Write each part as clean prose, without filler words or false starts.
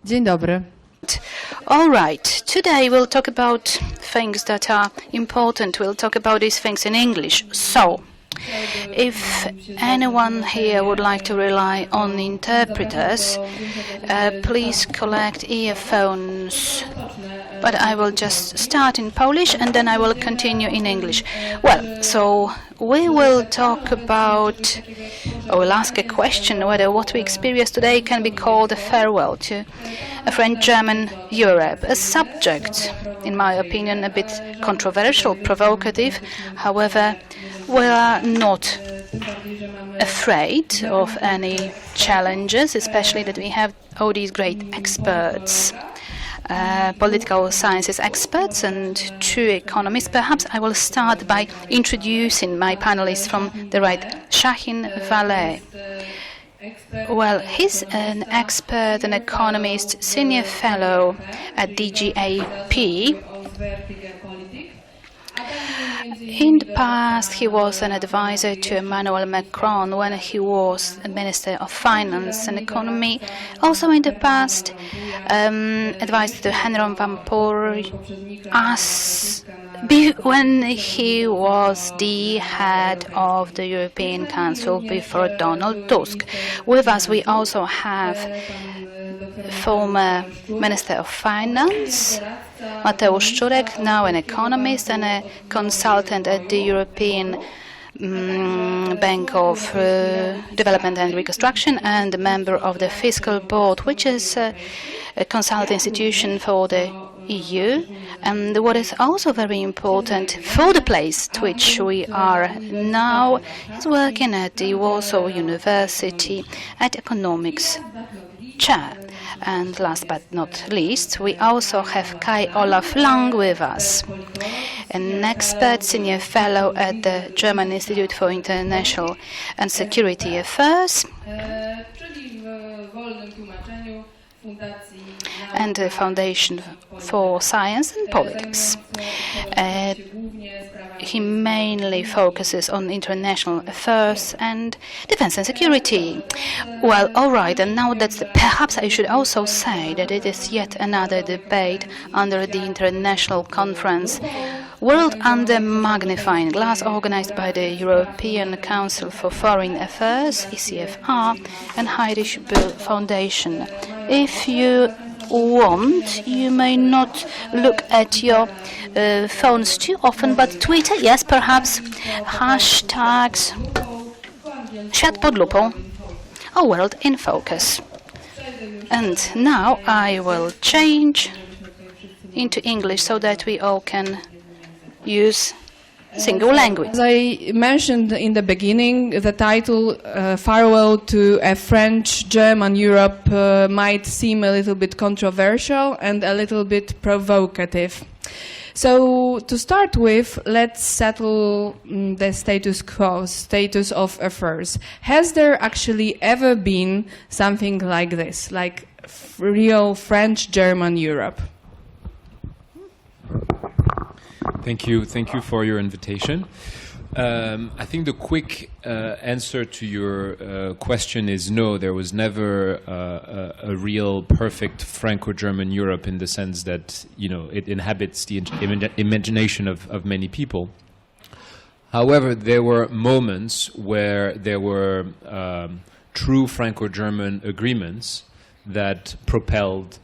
Dzień dobry. All right, today we'll talk about things that are important. We'll talk about these things in English. So, if anyone here would like to rely on interpreters, please collect earphones. But I will just start in Polish and then I will continue in English. Well, so we will talk about, or we'll ask a question whether what we experience today can be called a farewell to a French-German Europe. A subject, in my opinion, a bit controversial, provocative. However, we are not afraid of any challenges, especially that we have all these great experts. Political sciences experts and two economists. Perhaps I will start by introducing my panelists from the right. Shahin Vallée. Well, he's an expert, an economist, senior fellow at DGAP. In the past, he was an advisor to Emmanuel Macron when he was a Minister of Finance and Economy. Also in the past, advised to Heinrich when he was the head of the European Council before Donald Tusk. With us, we also have former Minister of Finance, Mateusz Szczurek, now an economist and a consultant at the European Bank of Development and Reconstruction, and a member of the Fiscal Board, which is a consulting institution for the EU. And what is also very important for the place to which we are now is working at the Warsaw University at economics chair. And last but not least, we also have Kai-Olaf Lang with us, an expert senior fellow at the German Institute for International and Security Affairs and the Foundation for Science and Politics. He mainly focuses on international affairs and defense and security. Well, all right, and now perhaps I should also say that it is yet another debate under the international conference World Under Magnifying Glass, organized by the European Council for Foreign Affairs, ECFR, and Heinrich Böll Foundation. If you want, you may not look at your phones too often, but Twitter, yes, perhaps, hashtags, Świat pod lupą, or World in Focus. And now I will change into English so that we all can use single language. As I mentioned in the beginning, the title Farewell to a French-German Europe might seem a little bit controversial and a little bit provocative. So to start with, let's settle the status quo, status of affairs. Has there actually ever been something like this, like real French-German Europe? Thank you for your invitation. I think the quick answer to your question is no, there was never a real perfect Franco-German Europe in the sense that, you know, it inhabits the imagination of many people. However, there were moments where there were true Franco-German agreements that propelled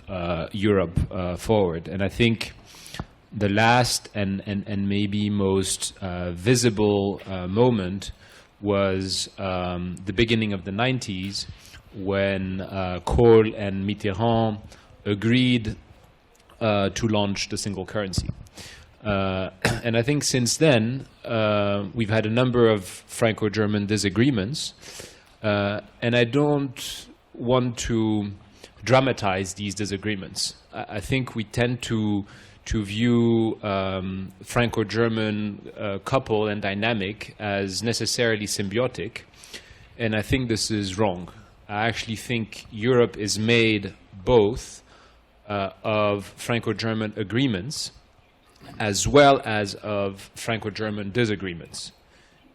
Europe forward. And I think the last and maybe most visible moment was the beginning of the 90s when Kohl and Mitterrand agreed to launch the single currency. And I think since then we've had a number of Franco-German disagreements, and I don't want to dramatize these disagreements. I think we tend to view Franco-German couple and dynamic as necessarily symbiotic, and I think this is wrong. I actually think Europe is made both of Franco-German agreements as well as of Franco-German disagreements.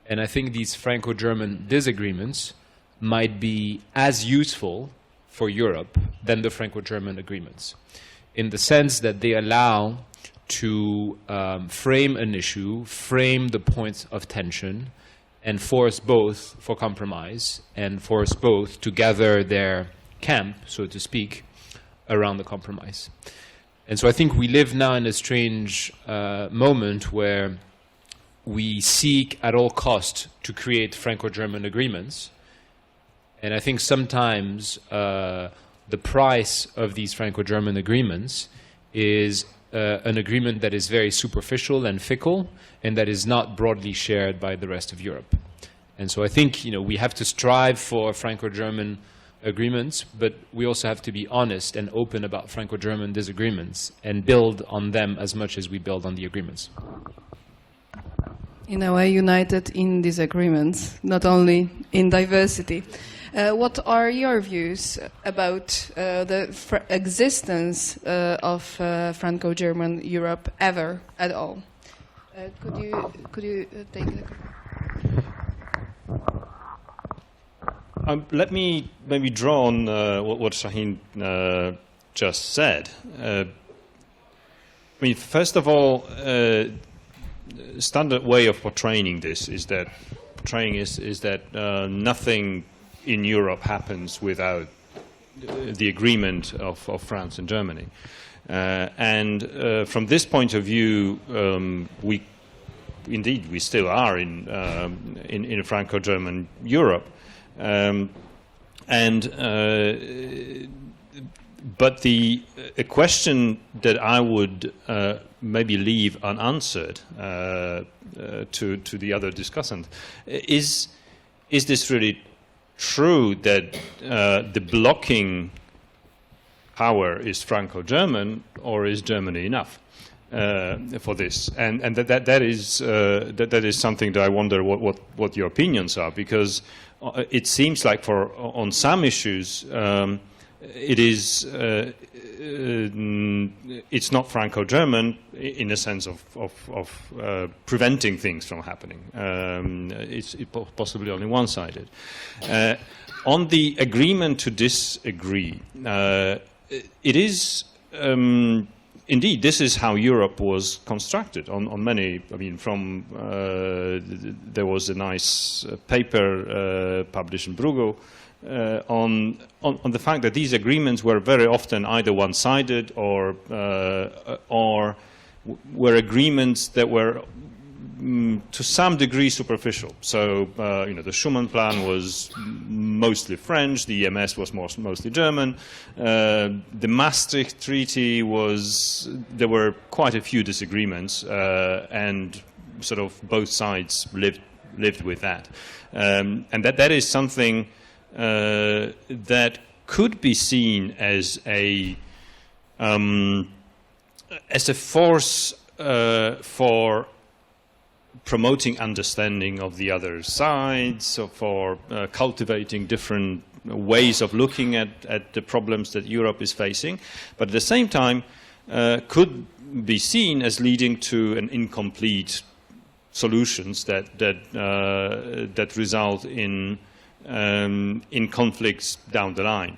And I think these Franco-German disagreements might be as useful for Europe than the Franco-German agreements, in the sense that they allow to frame an issue, frame the points of tension, and force both for compromise, and force both to gather their camp, so to speak, around the compromise. And so I think we live now in a strange moment where we seek at all cost to create Franco-German agreements. And I think sometimes the price of these Franco-German agreements is an agreement that is very superficial and fickle, and that is not broadly shared by the rest of Europe. And so I think, you know, we have to strive for Franco-German agreements, but we also have to be honest and open about Franco-German disagreements and build on them as much as we build on the agreements. In a way, united in disagreements, not only in diversity. What are your views about the existence of Franco-German Europe ever at all? Could you take the... Let me maybe draw on what Shahin just said. I mean, first of all, standard way of portraying this is that nothing in Europe happens without the agreement of France and Germany. And from this point of view, we still are in a Franco-German Europe. But a question that I would maybe leave unanswered to the other discussant is this really true that the blocking power is Franco-German, or is Germany enough for this? And that is something that I wonder what your opinions are, because it seems like on some issues it's not Franco-German in the sense of preventing things from happening. It's possibly only one-sided. On the agreement to disagree, it is indeed, this is how Europe was constructed on many. I mean, there was a nice paper published in Bruegel on the fact that these agreements were very often either one-sided or were agreements that were to some degree superficial. So, the Schuman Plan was mostly French, the EMS was mostly German. The Maastricht Treaty there were quite a few disagreements, and sort of both sides lived with that. And that is something that could be seen as a force for promoting understanding of the other sides, so for cultivating different ways of looking at the problems that Europe is facing, but at the same time could be seen as leading to an incomplete solutions that result in conflicts down the line.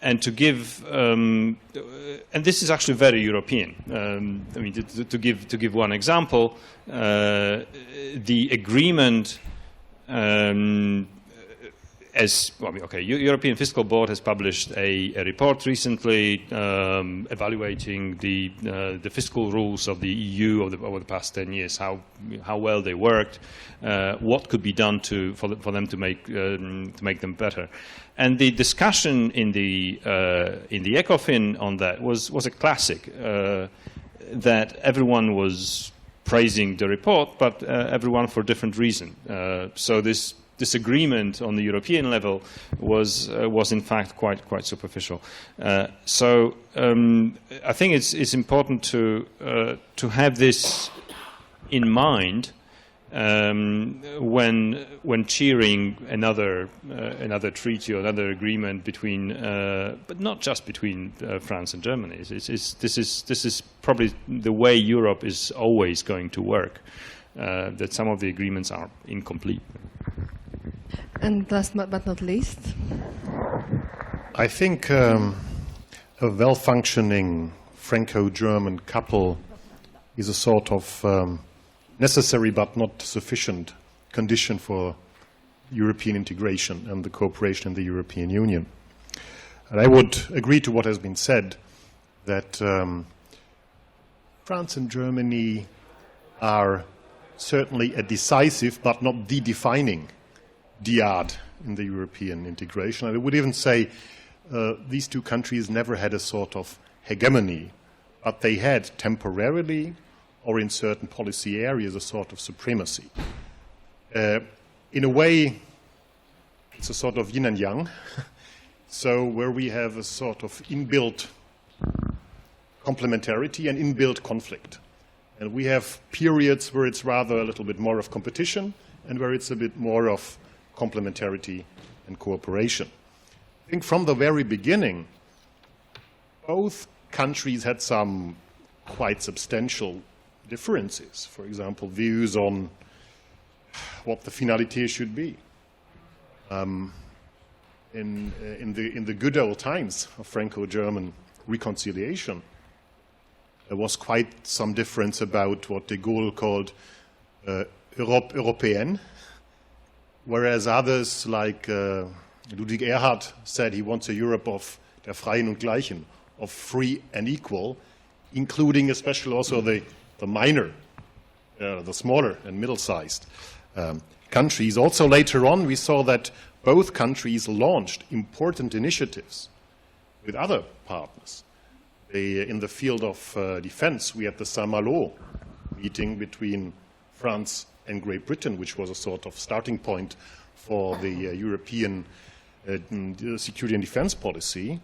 And to give, and this is actually very European. I mean, to give one example, the agreement, European Fiscal Board has published a report recently evaluating the fiscal rules of the EU over the past 10 years, how well they worked, what could be done for them to make them better. And the discussion in the ECOFIN on that was a classic, that everyone was praising the report, but everyone for different reason. So this disagreement on the European level was in fact quite superficial. So I think it's important to have this in mind when cheering another treaty or another agreement between, but not just between France and Germany. This is probably the way Europe is always going to work. That some of the agreements are incomplete. And last but not least, I think a well-functioning Franco-German couple is a sort of necessary but not sufficient condition for European integration and the cooperation in the European Union. And I would agree to what has been said, that France and Germany are certainly a decisive but not the defining dyad in the European integration. I would even say these two countries never had a sort of hegemony, but they had temporarily or in certain policy areas a sort of supremacy. In a way, it's a sort of yin and yang. So where we have a sort of inbuilt complementarity and inbuilt conflict. And we have periods where it's rather a little bit more of competition and where it's a bit more of complementarity and cooperation. I think from the very beginning, both countries had some quite substantial differences. For example, views on what the finality should be. In the good old times of Franco-German reconciliation, there was quite some difference about what de Gaulle called Europe européenne, whereas others like Ludwig Erhard said he wants a Europe of der Freien und Gleichen, of free and equal, including especially also the minor, the smaller and middle-sized countries. Also later on we saw that both countries launched important initiatives with other partners. In the field of defense, we had the Saint-Malo meeting between France and Great Britain, which was a sort of starting point for the European security and defense policy.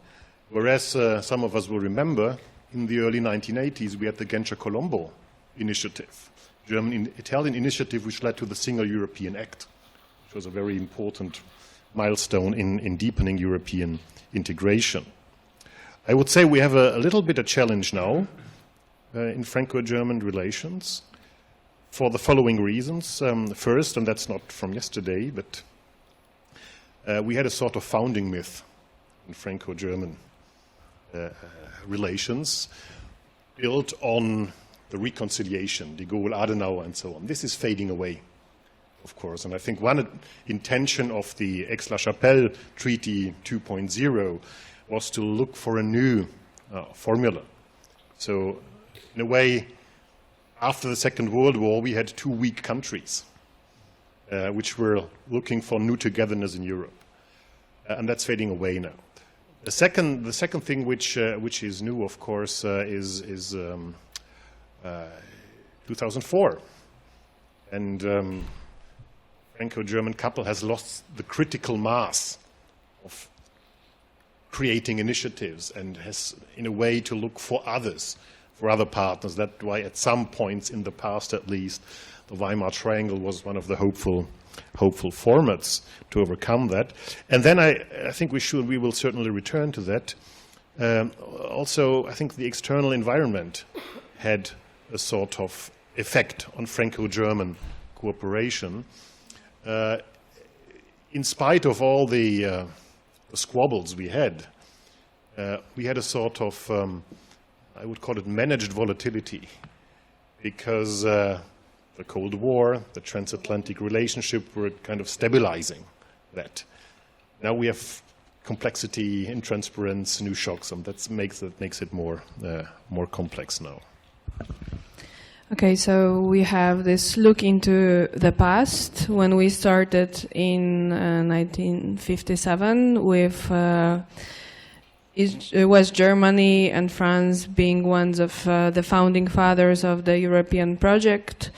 Whereas some of us will remember, in the early 1980s, we had the Genscher-Colombo initiative, German-Italian initiative, which led to the Single European Act, which was a very important milestone in deepening European integration. I would say we have a little bit of challenge now in Franco-German relations for the following reasons. First, and that's not from yesterday, but we had a sort of founding myth in Franco-German relations built on the reconciliation, de Gaulle, Adenauer, and so on. This is fading away, of course, and I think one intention of the Aix-la-Chapelle Treaty 2.0 was to look for a new formula. So, in a way, after the Second World War, we had two weak countries which were looking for new togetherness in Europe, and that's fading away now. The second thing which is new, of course, is 2004, and Franco-German couple has lost the critical mass of creating initiatives and has, in a way, to look for others, for other partners. That's why at some points in the past, at least, the Weimar Triangle was one of the hopeful formats to overcome that. And then I think we will certainly return to that. Also, I think the external environment had a sort of effect on Franco-German cooperation. In spite of all the squabbles we had a sort of, I would call it managed volatility, because the Cold War, the transatlantic relationship were kind of stabilizing that. Now we have complexity, intransparence, new shocks, and that makes it more complex now. Okay, so we have this look into the past when we started in 1957 with West Germany and France being ones of the founding fathers of the European project.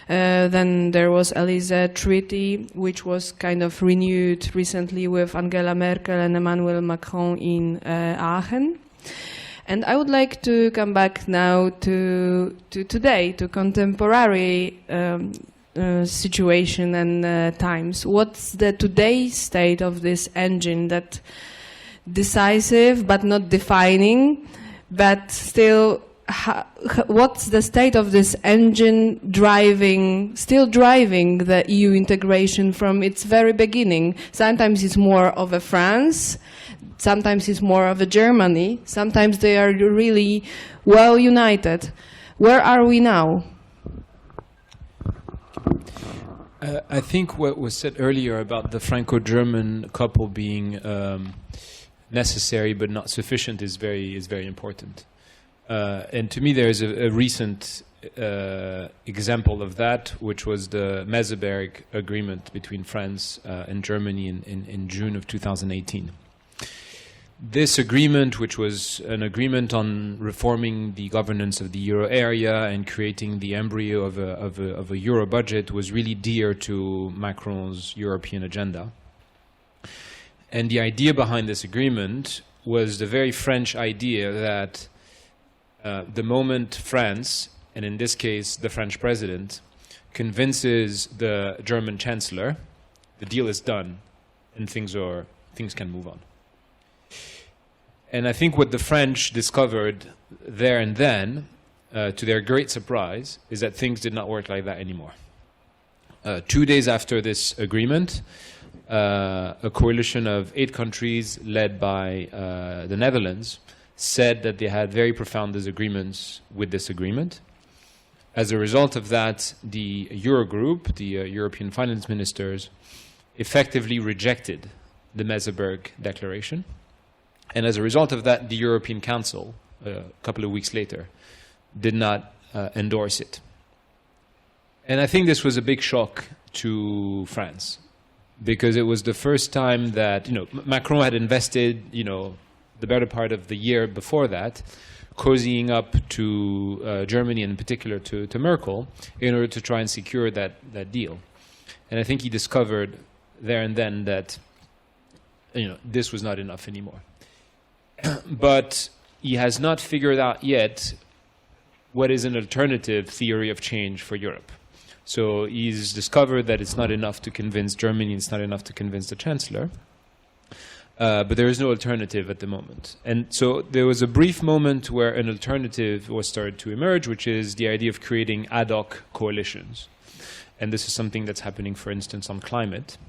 Then there was Elysée Treaty, which was kind of renewed recently with Angela Merkel and Emmanuel Macron in Aachen. And I would like to come back now to today, to contemporary situation and times. What's the today's state of this engine, that decisive but not defining, but still, what's the state of this engine still driving the EU integration from its very beginning? Sometimes it's more of a France sometimes it's more of a Germany, sometimes they are really well united. Where are we now? I think what was said earlier about the Franco-German couple being necessary but not sufficient is very important. And to me, there is a recent example of that, which was the Meseberg agreement between France and Germany in June of 2018. This agreement, which was an agreement on reforming the governance of the euro area and creating the embryo of a euro budget, was really dear to Macron's European agenda. And the idea behind this agreement was the very French idea that the moment France, and in this case the French president, convinces the German chancellor, the deal is done and things can move on. And I think what the French discovered there and then, to their great surprise, is that things did not work like that anymore. 2 days after this agreement, a coalition of 8 countries led by the Netherlands said that they had very profound disagreements with this agreement. As a result of that, the Eurogroup, the European finance ministers, effectively rejected the Meseberg Declaration. And as a result of that, the European Council, a couple of weeks later, did not endorse it. And I think this was a big shock to France, because it was the first time that, Macron had invested, the better part of the year before that, cozying up to Germany, and in particular to Merkel, in order to try and secure that deal. And I think he discovered there and then that, this was not enough anymore. But he has not figured out yet what is an alternative theory of change for Europe. So he's discovered that it's not enough to convince Germany, it's not enough to convince the Chancellor. But there is no alternative at the moment. And so there was a brief moment where an alternative was started to emerge, which is the idea of creating ad hoc coalitions. And this is something that's happening, for instance, on climate.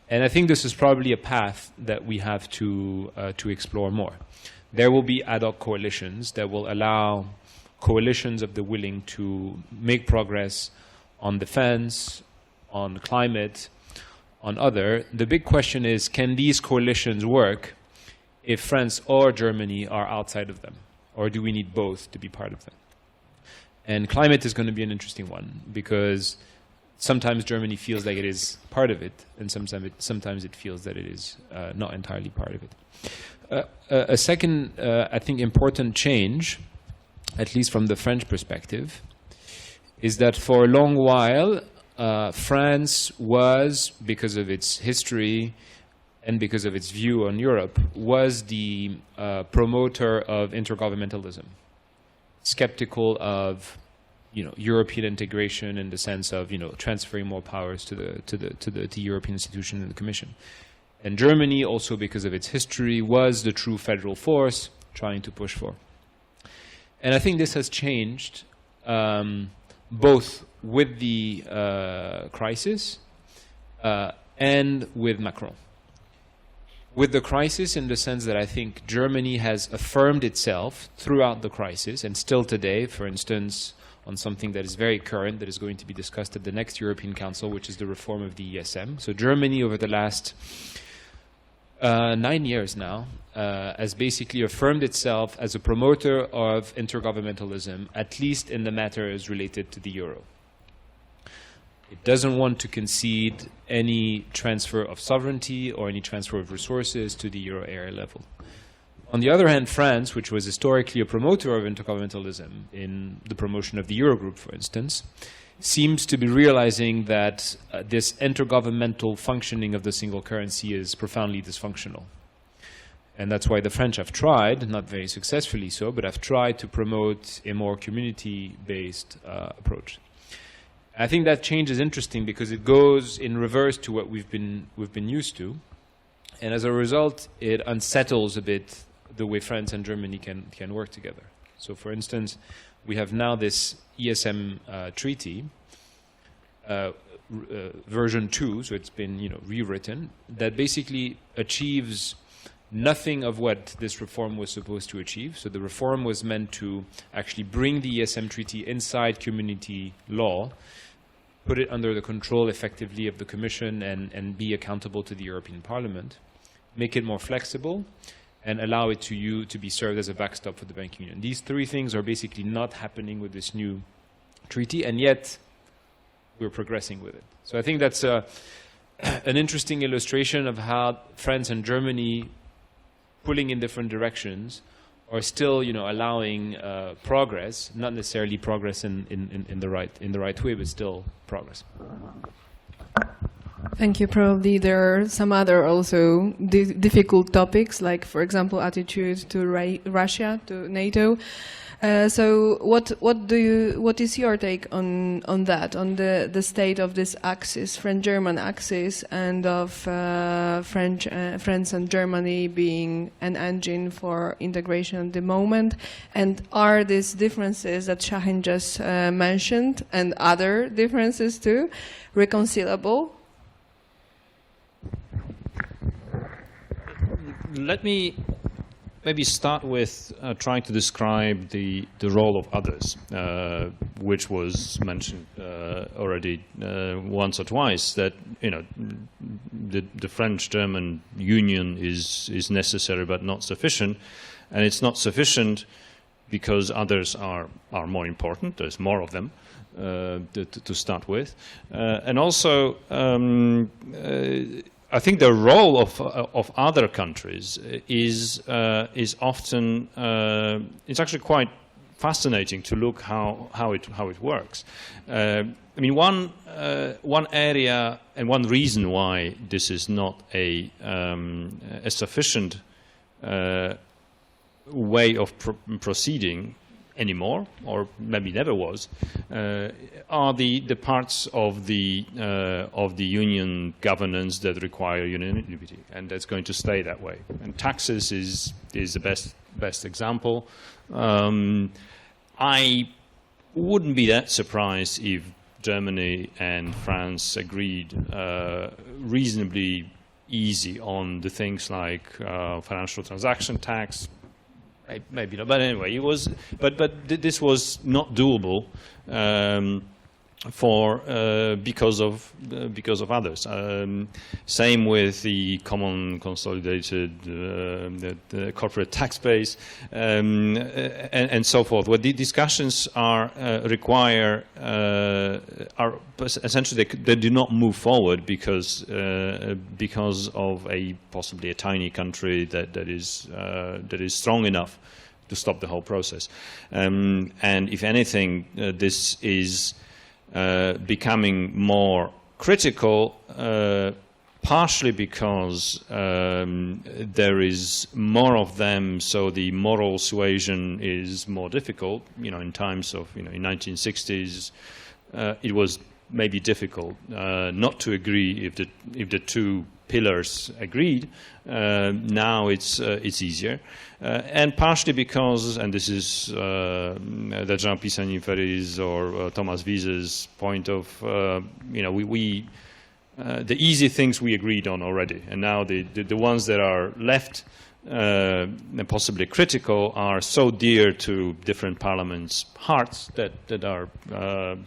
And I think this is probably a path that we have to explore more. There will be ad hoc coalitions that will allow coalitions of the willing to make progress on defense, on climate, on other. The big question is, can these coalitions work if France or Germany are outside of them? Or do we need both to be part of them? And climate is going to be an interesting one, because sometimes Germany feels like it is part of it, and sometimes it feels that it is not entirely part of it. A second, I think, important change, at least from the French perspective, is that for a long while, France was, because of its history and because of its view on Europe, was the promoter of intergovernmentalism, skeptical of European integration in the sense of transferring more powers to the European institution and the Commission. And Germany, also because of its history, was the true federal force trying to push for. And I think this has changed both with the crisis and with Macron. With the crisis, in the sense that I think Germany has affirmed itself throughout the crisis, and still today, for instance, on something that is very current, that is going to be discussed at the next European Council, which is the reform of the ESM. So Germany, over the last 9 years now, has basically affirmed itself as a promoter of intergovernmentalism, at least in the matters related to the euro. It doesn't want to concede any transfer of sovereignty or any transfer of resources to the euro area level. On the other hand, France, which was historically a promoter of intergovernmentalism in the promotion of the Eurogroup, for instance, seems to be realizing that this intergovernmental functioning of the single currency is profoundly dysfunctional. And that's why the French have tried, not very successfully so, but have tried to promote a more community-based approach. I think that change is interesting because it goes in reverse to what we've been used to, and as a result, it unsettles a bit the way France and Germany can work together. So, for instance, we have now this ESM treaty, version 2, so it's been rewritten, that basically achieves nothing of what this reform was supposed to achieve. So the reform was meant to actually bring the ESM treaty inside community law, put it under the control effectively of the Commission and be accountable to the European Parliament, make it more flexible, and allow it to be served as a backstop for the banking union. These three things are basically not happening with this new treaty, and yet we're progressing with it. So I think that's an interesting illustration of how France and Germany, pulling in different directions, are still allowing progress, not necessarily progress in the right way, but still progress. Thank you. Probably there are some other also difficult topics, like, for example, attitude to Russia, to NATO. So what is your take on that, on the state of this axis, French-German axis, and of France and Germany being an engine for integration at the moment? And are these differences that Shahin just mentioned, and other differences too, reconcilable? Let me maybe start with trying to describe the role of others, which was mentioned already once or twice, that the French-German Union is necessary but not sufficient, and it's not sufficient because others are more important. There's more of them to start with, and also I think the role of other countries is often it's actually quite fascinating to look how it works. I mean, one area and one reason why this is not a sufficient way of proceeding anymore, or maybe never was, are the parts of the union governance that require unanimity, and that's going to stay that way. And taxes is the best example. I wouldn't be that surprised if Germany and France agreed reasonably easy on the things like financial transaction tax. Maybe not, but anyway, it was. But this was not doable because of others. Same with the common consolidated the corporate tax base and so forth. What the discussions are essentially they do not move forward because of possibly a tiny country that is strong enough to stop the whole process. And if anything, this is becoming more critical, partially because there is more of them, so the moral suasion is more difficult. In times of, in 1960s, it was maybe difficult not to agree if the two pillars agreed. Now it's easier, and partially because, and this is the Jean Pisani-Ferry's or Thomas Wiese's point of, we the easy things we agreed on already, and now the ones that are left and possibly critical are so dear to different parliaments' hearts that are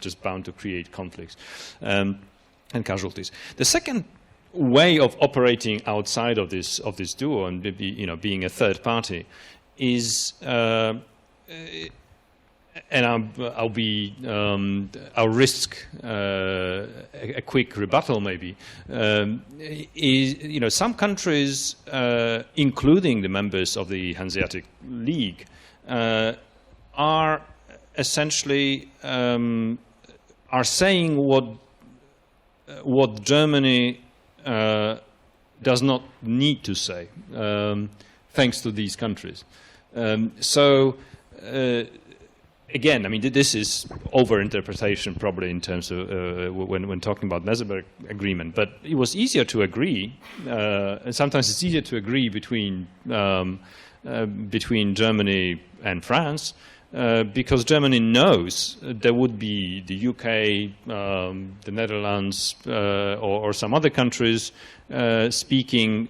just bound to create conflicts and casualties. The second way of operating outside of this duo and being a third party is, and I'll risk a quick rebuttal maybe. Is some countries, including the members of the Hanseatic League, are essentially are saying what Germany does not need to say, thanks to these countries. Again, I mean, this is over-interpretation probably in terms of when talking about Meseberg agreement, but it was easier to agree, and sometimes it's easier to agree between Germany and France because Germany knows there would be the UK, the Netherlands, or some other countries speaking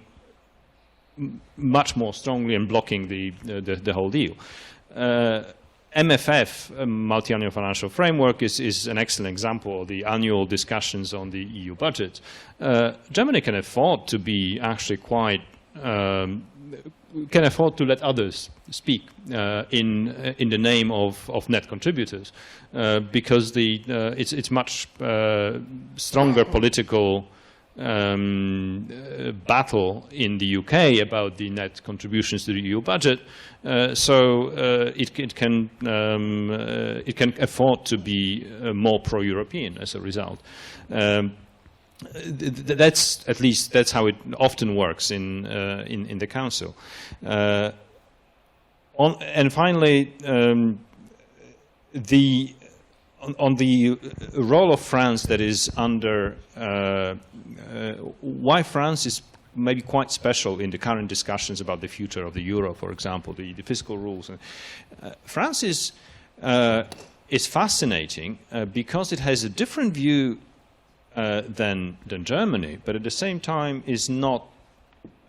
much more strongly and blocking the whole deal. MFF, Multi-Annual Financial Framework, is an excellent example of the annual discussions on the EU budget. Germany can afford to be actually quite, can afford to let others speak in the name of net contributors, because it's much stronger political battle in the UK about the net contributions to the EU budget, so it can afford to be more pro-European as a result. That's at least that's how it often works in the Council. And finally, on the role of France that is under, why France is maybe quite special in the current discussions about the future of the euro, for example, the fiscal rules. France is fascinating because it has a different view than Germany, but at the same time is not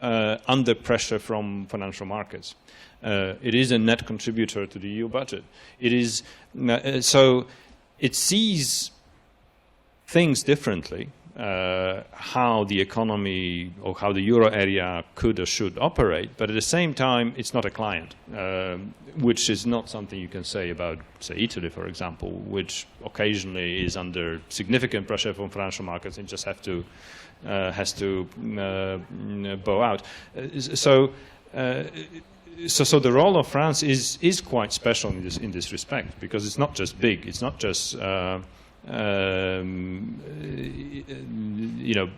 under pressure from financial markets. It is a net contributor to the EU budget. It is so. It sees things differently, how the economy or how the euro area could or should operate, but at the same time, it's not a client, which is not something you can say about, say, Italy, for example, which occasionally is under significant pressure from financial markets and just has to bow out. So the role of France is quite special in this respect, because it's not just big, it's not just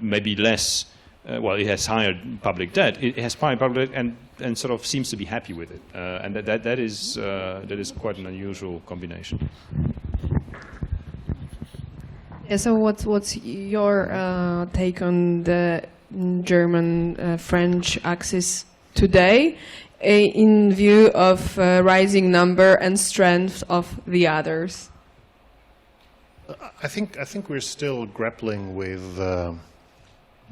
maybe less. Well, it has higher public debt. It has higher public debt and sort of seems to be happy with it, and that is quite an unusual combination. Yeah, so what's your take on the German-French axis today, in view of rising number and strength of the others? I think we're still grappling with the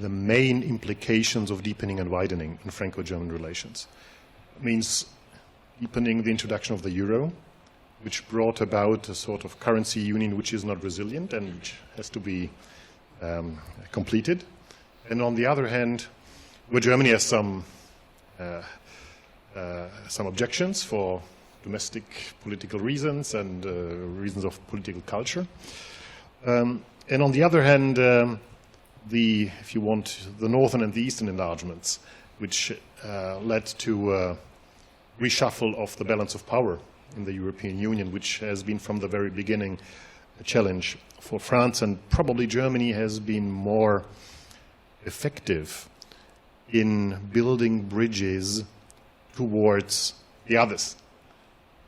main implications of deepening and widening in Franco-German relations. It means deepening the introduction of the euro, which brought about a sort of currency union which is not resilient and which has to be completed. And on the other hand, where Germany has some objections for domestic political reasons and reasons of political culture. And on the other hand, if you want, the northern and the eastern enlargements, which led to a reshuffle of the balance of power in the European Union, which has been from the very beginning a challenge for France, and probably Germany has been more effective in building bridges towards the others.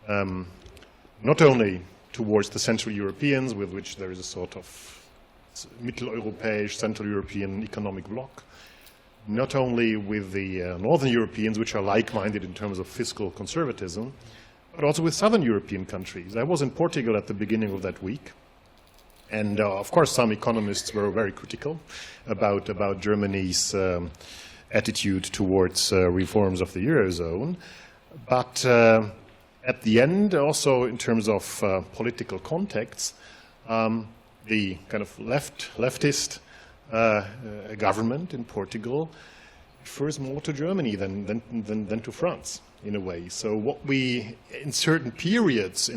Not only towards the Central Europeans, with which there is a sort of Mitteleuropäisch, Central European economic bloc, not only with the Northern Europeans, which are like-minded in terms of fiscal conservatism, but also with Southern European countries. I was in Portugal at the beginning of that week, and of course some economists were very critical about Germany's attitude towards reforms of the Eurozone. But at the end, also in terms of political context, the kind of leftist government in Portugal refers more to Germany than to France, in a way. So what we, in certain periods,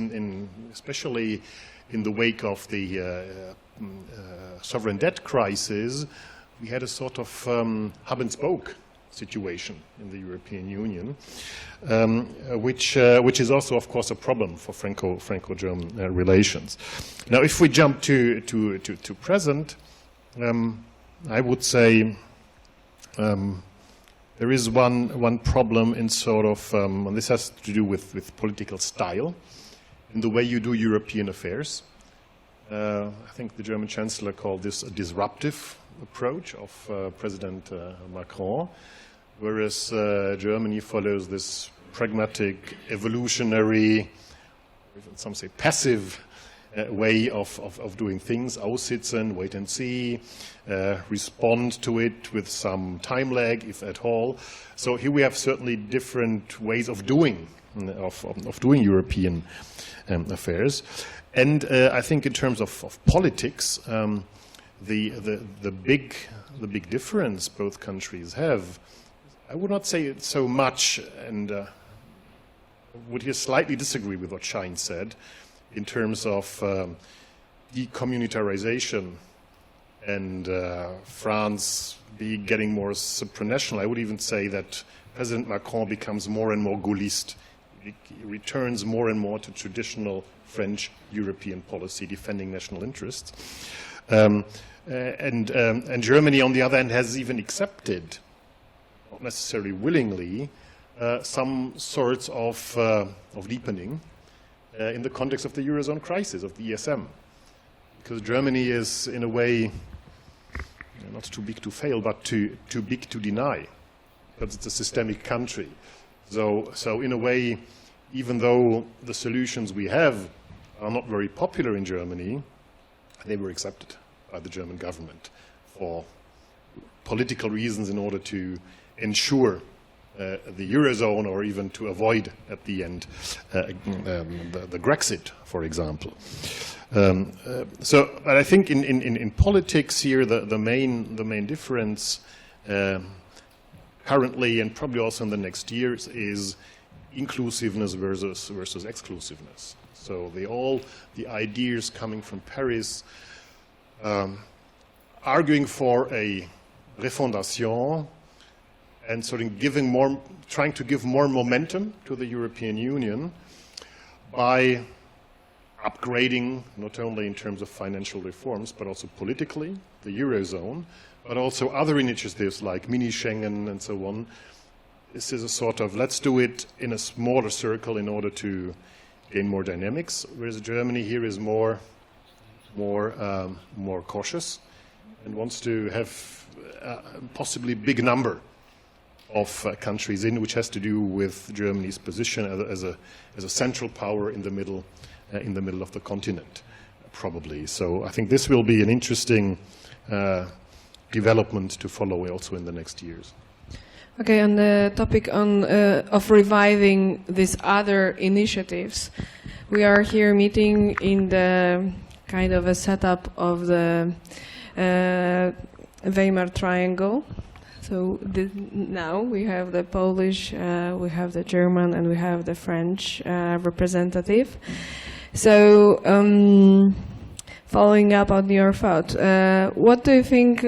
especially in the wake of the sovereign debt crisis, we had a sort of hub and spoke situation in the European Union, which is also, of course, a problem for Franco-German relations. Now, if we jump to present, I would say there is one problem in sort of, and this has to do with political style, in the way you do European affairs. I think the German Chancellor called this a disruptive approach of President Macron, whereas Germany follows this pragmatic, evolutionary, some say passive way of doing things, aussitzen, wait and see, respond to it with some time lag, if at all. So here we have certainly different ways of doing European affairs. And I think in terms of politics, the big difference both countries have, I would not say it so much, and would here slightly disagree with what Shahin said, in terms of decommunitarization and France getting more supranational. I would even say that President Macron becomes more and more Gaullist. He returns more and more to traditional French European policy, defending national interests. And Germany, on the other hand, has even accepted, not necessarily willingly, some sorts of deepening in the context of the Eurozone crisis, of the ESM. Because Germany is, in a way, not too big to fail, but too big to deny, because it's a systemic country. So in a way, even though the solutions we have are not very popular in Germany, they were accepted by the German government for political reasons in order to ensure the Eurozone, or even to avoid at the end the Grexit, for example. But I think in politics here the main difference currently, and probably also in the next years, is inclusiveness versus exclusiveness. So the ideas coming from Paris, arguing for a refondation, and sort of trying to give more momentum to the European Union by upgrading, not only in terms of financial reforms, but also politically, the Eurozone, but also other initiatives like mini-Schengen and so on. This is a sort of, let's do it in a smaller circle in order to gain more dynamics, whereas Germany here is more cautious and wants to have possibly big number of countries in, which has to do with Germany's position as a central power in the middle of the continent, probably. So I think this will be an interesting development to follow also in the next years. Okay, on the topic of reviving these other initiatives, we are here meeting in the kind of a setup of the Weimar Triangle. So now we have the Polish, we have the German, and we have the French representative. So following up on your thought, what do you think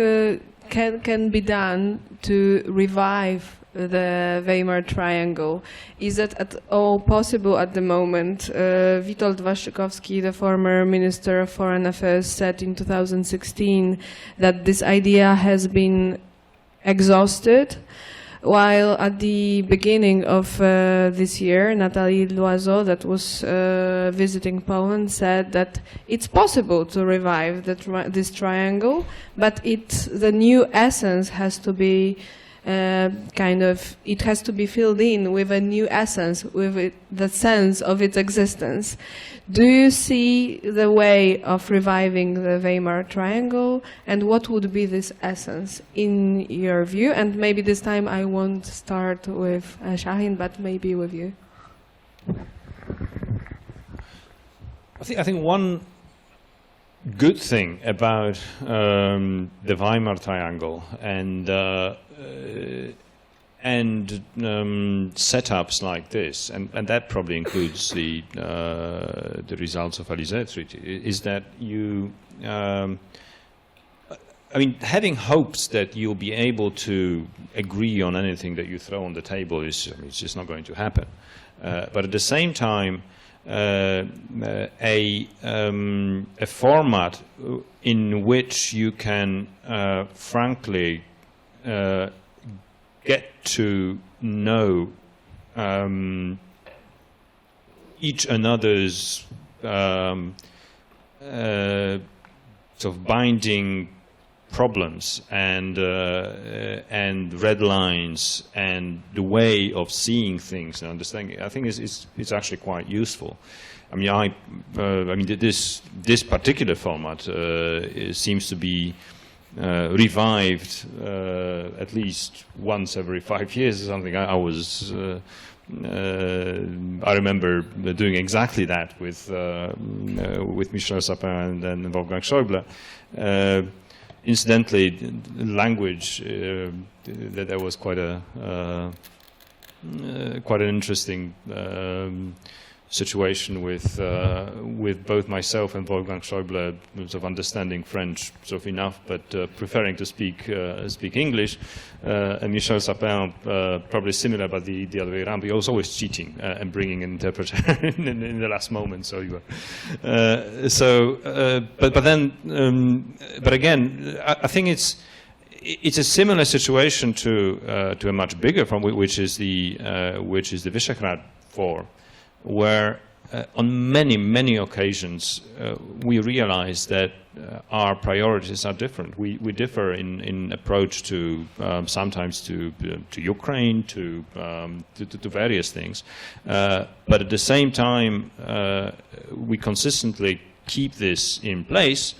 can be done to revive the Weimar Triangle? Is it at all possible at the moment? Witold Waszczykowski, the former Minister of Foreign Affairs, said in 2016 that this idea has been exhausted, while at the beginning of this year, Nathalie Loiseau, that was visiting Poland, said that it's possible to revive this triangle, but the new essence has to be it has to be filled in with a new essence, with the sense of its existence. Do you see the way of reviving the Weimar Triangle, and what would be this essence in your view? And maybe this time I won't start with Shahin, but maybe with you. I think one good thing about the Weimar Triangle and setups like this, and that probably includes the results of Élysée Treaty, is that you, having hopes that you'll be able to agree on anything that you throw on the table it's just not going to happen. But at the same time, a format in which you can frankly get to know each another's sort of binding problems and red lines and the way of seeing things and understanding, I think it's actually quite useful. I mean, this particular format seems to be revived at least once every 5 years or something. I remember doing exactly that with Michel Sapin and Wolfgang Schäuble. Incidentally, the language that was quite an interesting situation with both myself and Wolfgang Schäuble sort of understanding French sort of enough, but preferring to speak English. And Michel Sapin probably similar, but the other way around. He was always cheating and bringing an interpreter in the last moment. So you were. But again, I think it's a similar situation to a much bigger one, which is the Visegrad 4. Where on many occasions we realize that our priorities are different. We differ in approach to sometimes to Ukraine, to various things, but at the same time we consistently keep this in place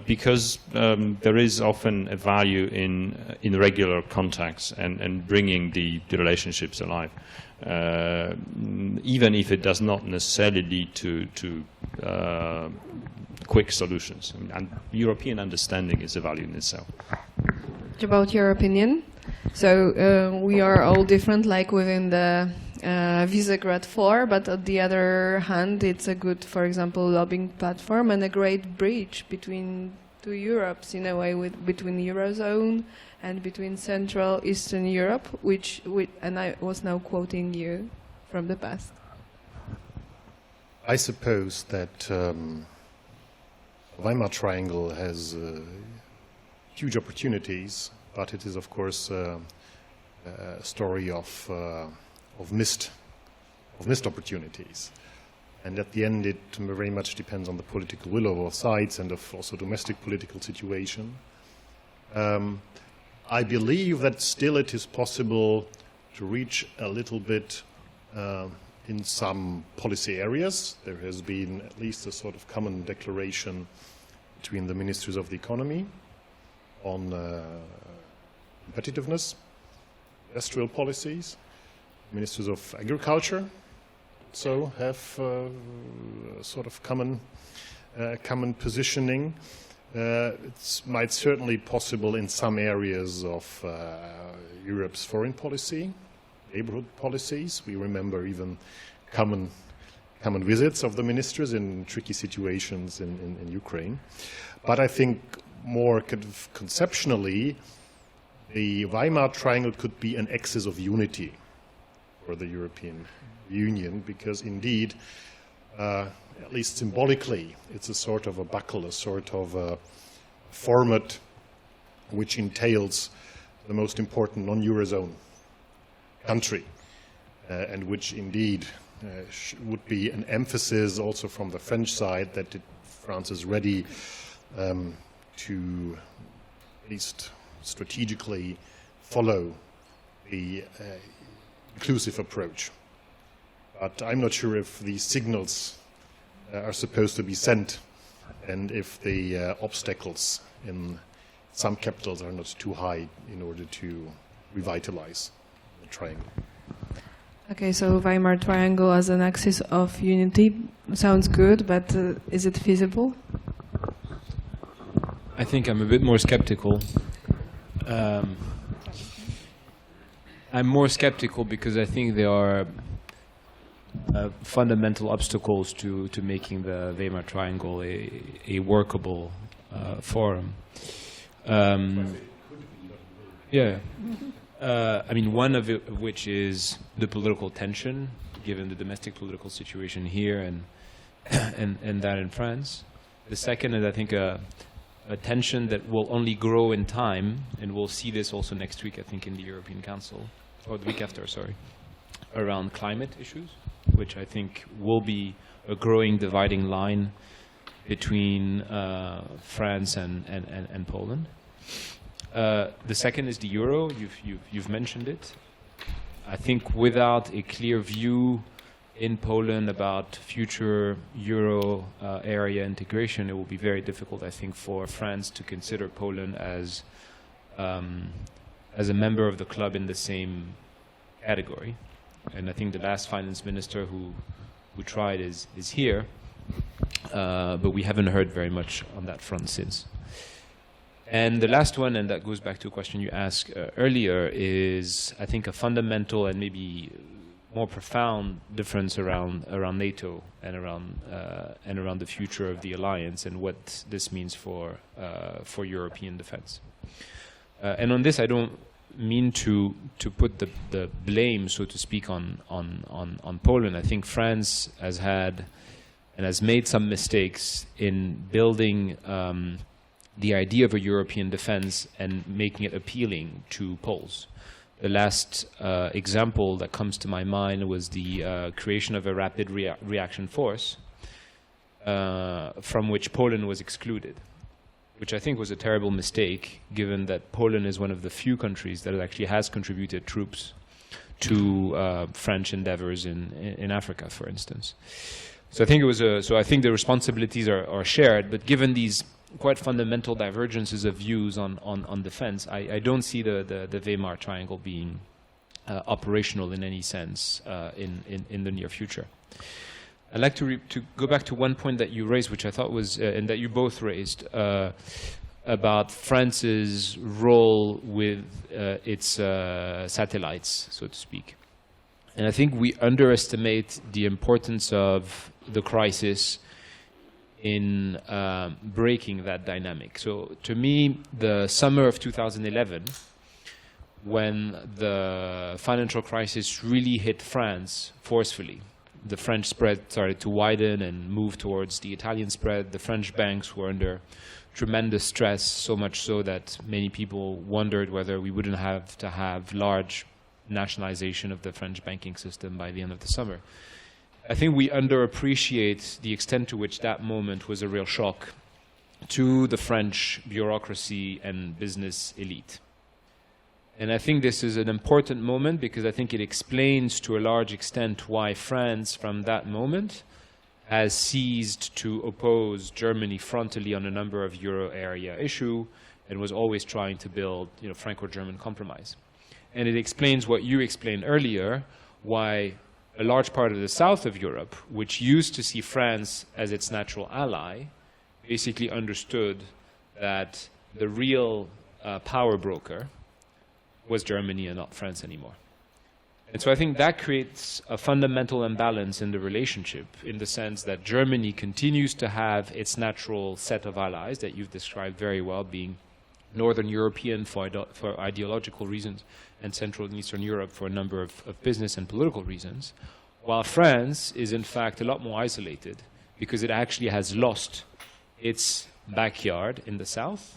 because there is often a value in regular contacts and bringing the relationships alive. Even if it does not necessarily lead to quick solutions. And European understanding is a value in itself. About your opinion, so we are all different, like within the Visegrad 4, but on the other hand, it's a good, for example, lobbying platform and a great bridge between two Europes, in a way, between the Eurozone and between Central Eastern Europe, and I was now quoting you from the past. I suppose that Weimar Triangle has huge opportunities, but it is, of course, a story of missed opportunities. And at the end, it very much depends on the political will of all sides and of also domestic political situation. I believe that still it is possible to reach a little bit in some policy areas. There has been at least a sort of common declaration between the ministries of the economy on competitiveness, industrial policies. Ministers of agriculture also have sort of common positioning. It might certainly possible in some areas of Europe's foreign policy, neighborhood policies. We remember even common visits of the ministers in tricky situations in Ukraine. But I think more kind of conceptually, the Weimar Triangle could be an axis of unity for the European Union, because indeed, at least symbolically, it's a sort of a buckle, a sort of a format which entails the most important non-Eurozone country, and which indeed would be an emphasis also from the French side that France is ready to at least strategically follow the inclusive approach. But I'm not sure if these signals are supposed to be sent and if the obstacles in some capitals are not too high in order to revitalize the triangle. Okay, so Weimar Triangle as an axis of unity sounds good, but is it feasible? I think I'm a bit more skeptical. I'm more skeptical because I think there are fundamental obstacles to making the Weimar Triangle a workable forum. I mean, one of which is the political tension, given the domestic political situation here and that in France. The second is, I think, a tension that will only grow in time, and we'll see this also next week, I think, in the European Council, or the week after, sorry, around climate issues, which I think will be a growing dividing line between France and Poland. The second is the euro. You've mentioned it. I think without a clear view in Poland about future euro area integration, it will be very difficult, I think, for France to consider Poland as a member of the club in the same category. And I think the last finance minister who tried is here, but we haven't heard very much on that front since. And the last one, and that goes back to a question you asked earlier, is I think a fundamental and maybe more profound difference around NATO and around the future of the alliance and what this means for European defense. And on this, I don't mean to put the blame, so to speak, on Poland. I think France has had and has made some mistakes in building the idea of a European defense and making it appealing to Poles. The last example that comes to my mind was the creation of a rapid reaction force from which Poland was excluded, which I think was a terrible mistake, given that Poland is one of the few countries that actually has contributed troops to French endeavors in Africa, for instance. So I think it was so I think the responsibilities are shared, but given these quite fundamental divergences of views on defense, I don't see the Weimar Triangle being operational in any sense in the near future. I'd like to go back to one point that you raised, which I thought was, and that you both raised, about France's role with its satellites, so to speak. And I think we underestimate the importance of the crisis in breaking that dynamic. So to me, the summer of 2011, when the financial crisis really hit France forcefully, the French spread started to widen and move towards the Italian spread. The French banks were under tremendous stress, so much so that many people wondered whether we wouldn't have to have large nationalization of the French banking system by the end of the summer. I think we underappreciate the extent to which that moment was a real shock to the French bureaucracy and business elite. And I think this is an important moment because I think it explains to a large extent why France, from that moment, has ceased to oppose Germany frontally on a number of euro area issues and was always trying to build, Franco-German compromise. And it explains what you explained earlier, why a large part of the south of Europe, which used to see France as its natural ally, basically understood that the real power broker was Germany and not France anymore. And so I think that creates a fundamental imbalance in the relationship, in the sense that Germany continues to have its natural set of allies that you've described very well, being Northern European for ideological reasons and Central and Eastern Europe for a number of business and political reasons, while France is in fact a lot more isolated because it actually has lost its backyard in the south,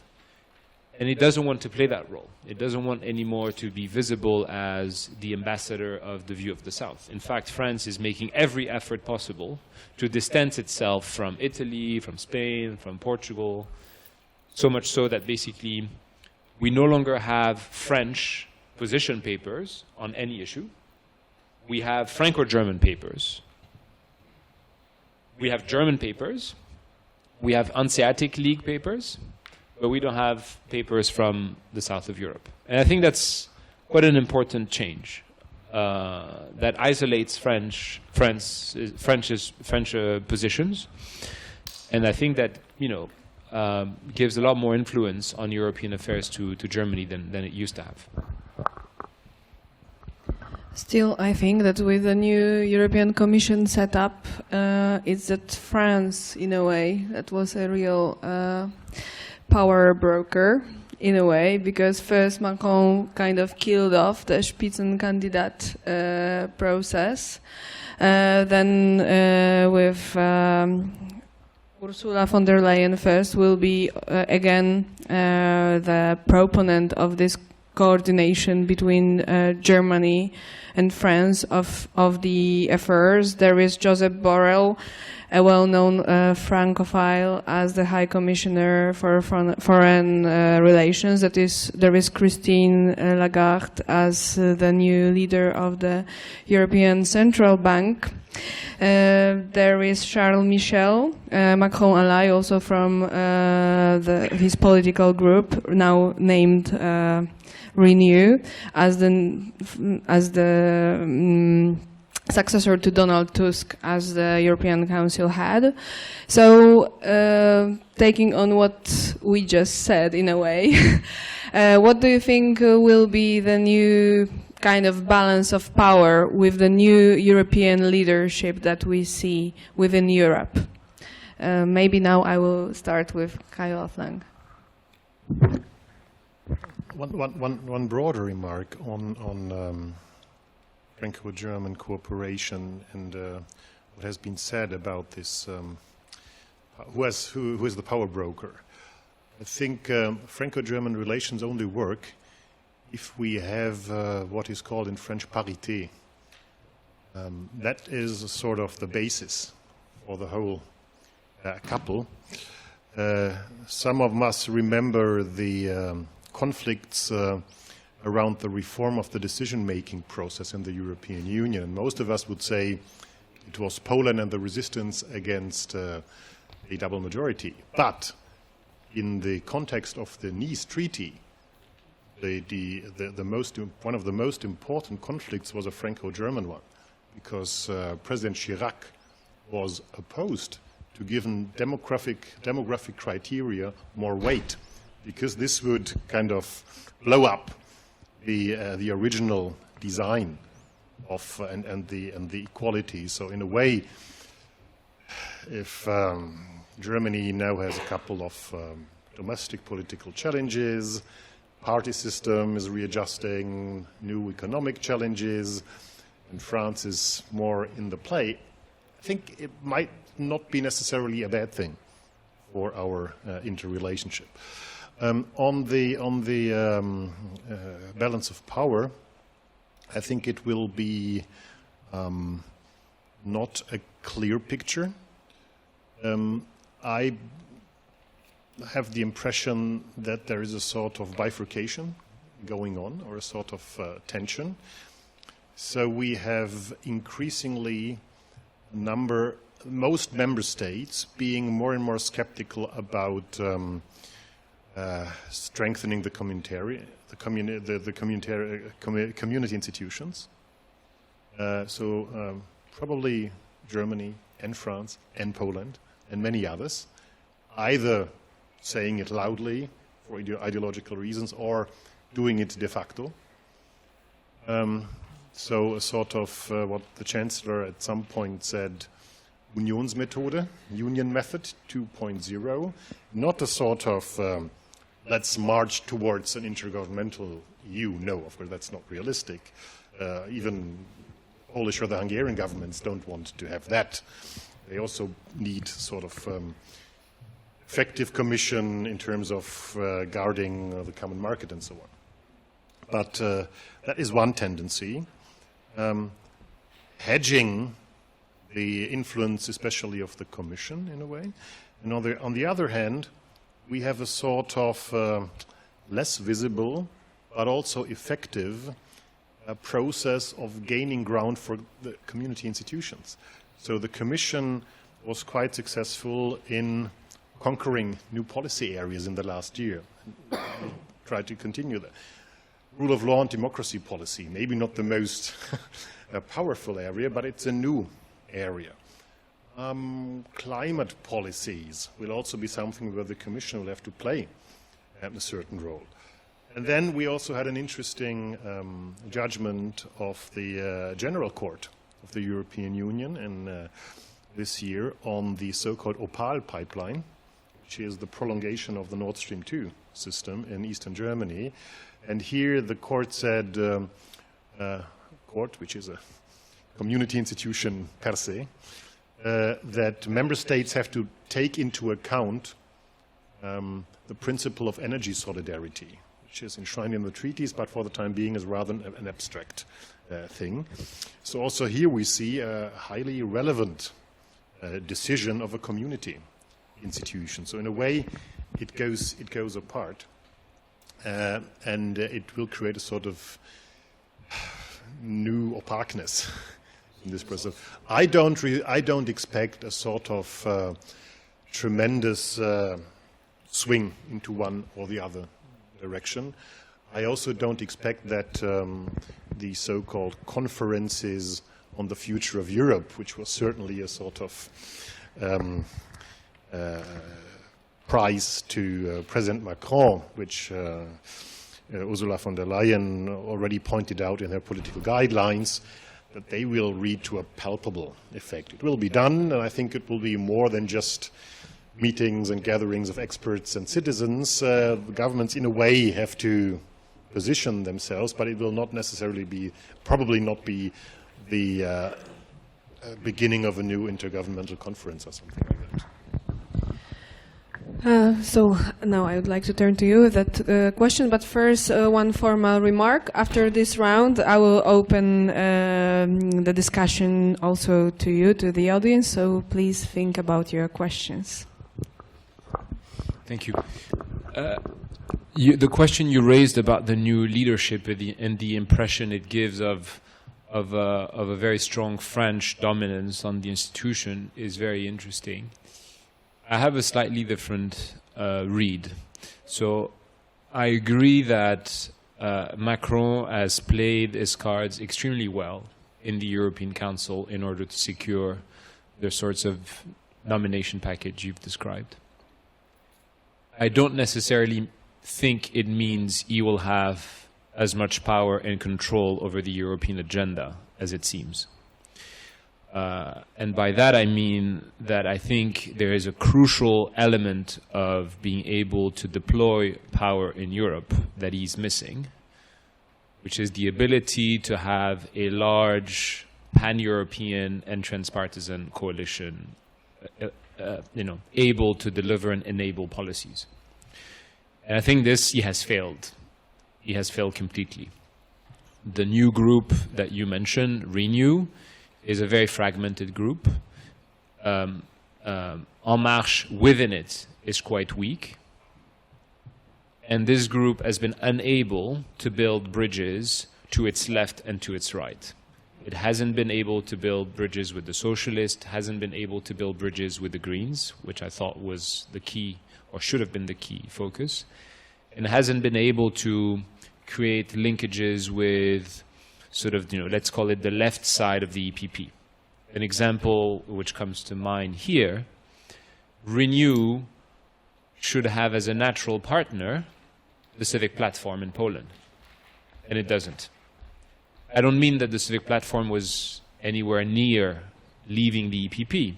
and it doesn't want to play that role. It doesn't want anymore to be visible as the ambassador of the view of the south. In fact, France is making every effort possible to distance itself from Italy, from Spain, from Portugal, so much so that basically we no longer have French position papers on any issue. We have Franco-German papers. We have German papers. We have Hanseatic League papers, but we don't have papers from the south of Europe. And I think that's quite an important change that isolates French positions. And I think that, gives a lot more influence on European affairs to Germany than it used to have. Still, I think that with the new European Commission set up, it's that France, in a way, that was a real power broker, in a way, because first Macron kind of killed off the Spitzenkandidat process. Then with Ursula von der Leyen first will be again the proponent of this coordination between Germany and France of the affairs. There is Joseph Borrell, a well-known Francophile as the High Commissioner for Foreign Relations. There is Christine Lagarde as the new leader of the European Central Bank. There is Charles Michel, Macron ally, also from his political group, now named Renew, as the successor to Donald Tusk as the European Council head. So, taking on what we just said in a way, what do you think will be the new kind of balance of power with the new European leadership that we see within Europe? Maybe now I will start with Kai-Olaf Lang. One broader remark on Franco-German cooperation and what has been said about this, who is the power broker. I think Franco-German relations only work if we have what is called in French parité. That is sort of the basis for the whole couple. Some of us remember the conflicts around the reform of the decision-making process in the European Union. And most of us would say it was Poland and the resistance against a double majority. But in the context of the Nice Treaty, one of the most important conflicts was a Franco-German one, because President Chirac was opposed to giving demographic criteria more weight, because this would kind of blow up the original design of and the equality. So in a way, if Germany now has a couple of domestic political challenges, party system is readjusting, new economic challenges, and France is more in the play, I think it might not be necessarily a bad thing for our interrelationship. On the balance of power, I think it will be not a clear picture. I have the impression that there is a sort of bifurcation going on, or a sort of tension. So we have increasingly most member states being more and more skeptical about strengthening the community institutions. So probably Germany and France and Poland and many others, either saying it loudly for ideological reasons or doing it de facto. So a sort of what the Chancellor at some point said, Unionsmethode, Union Method 2.0, not a sort of let's march towards an intergovernmental EU. No, of course, that's not realistic. Even Polish or the Hungarian governments don't want to have that. They also need sort of effective commission in terms of guarding the common market and so on. But that is one tendency. Hedging the influence, especially of the Commission, in a way. And on the other hand, we have a sort of less visible, but also effective process of gaining ground for the community institutions. So the Commission was quite successful in conquering new policy areas in the last year. We'll try to continue that. Rule of law and democracy policy, maybe not the most powerful area, but it's a new area. Climate policies will also be something where the Commission will have to play a certain role. And then we also had an interesting judgment of the General Court of the European Union in this year on the so-called Opal pipeline, which is the prolongation of the Nord Stream 2 system in eastern Germany. And here the court said, court, which is a community institution per se, that member states have to take into account the principle of energy solidarity, which is enshrined in the treaties, but for the time being is rather an abstract thing. So also here we see a highly relevant decision of a community institution. So in a way, it goes apart, and it will create a sort of new opaqueness in this process. I don't expect a sort of tremendous swing into one or the other direction. I also don't expect that the so-called conferences on the future of Europe, which was certainly a sort of prize to President Macron, which Ursula von der Leyen already pointed out in her political guidelines, that they will lead to a palpable effect. It will be done, and I think it will be more than just meetings and gatherings of experts and citizens. The governments, in a way, have to position themselves, but it will not necessarily be, probably not be the beginning of a new intergovernmental conference or something like that. So now I would like to turn to you with that question, but first one formal remark. After this round, I will open the discussion also to you, to the audience, so please think about your questions. Thank you. The question you raised about the new leadership and the impression it gives of a very strong French dominance on the institution is very interesting. I have a slightly different read. So I agree that Macron has played his cards extremely well in the European Council in order to secure the sorts of nomination package you've described. I don't necessarily think it means he will have as much power and control over the European agenda as it seems. And by that I mean that I think there is a crucial element of being able to deploy power in Europe that he's missing, which is the ability to have a large pan-European and transpartisan coalition able to deliver and enable policies. And I think this he has failed. He has failed completely. The new group that you mentioned, Renew, is a very fragmented group. En Marche within it is quite weak. And this group has been unable to build bridges to its left and to its right. It hasn't been able to build bridges with the socialists, hasn't been able to build bridges with the Greens, which I thought was the key, or should have been the key focus, and hasn't been able to create linkages with sort of, let's call it the left side of the EPP. An example which comes to mind here, Renew should have as a natural partner the Civic Platform in Poland, and it doesn't. I don't mean that the Civic Platform was anywhere near leaving the EPP,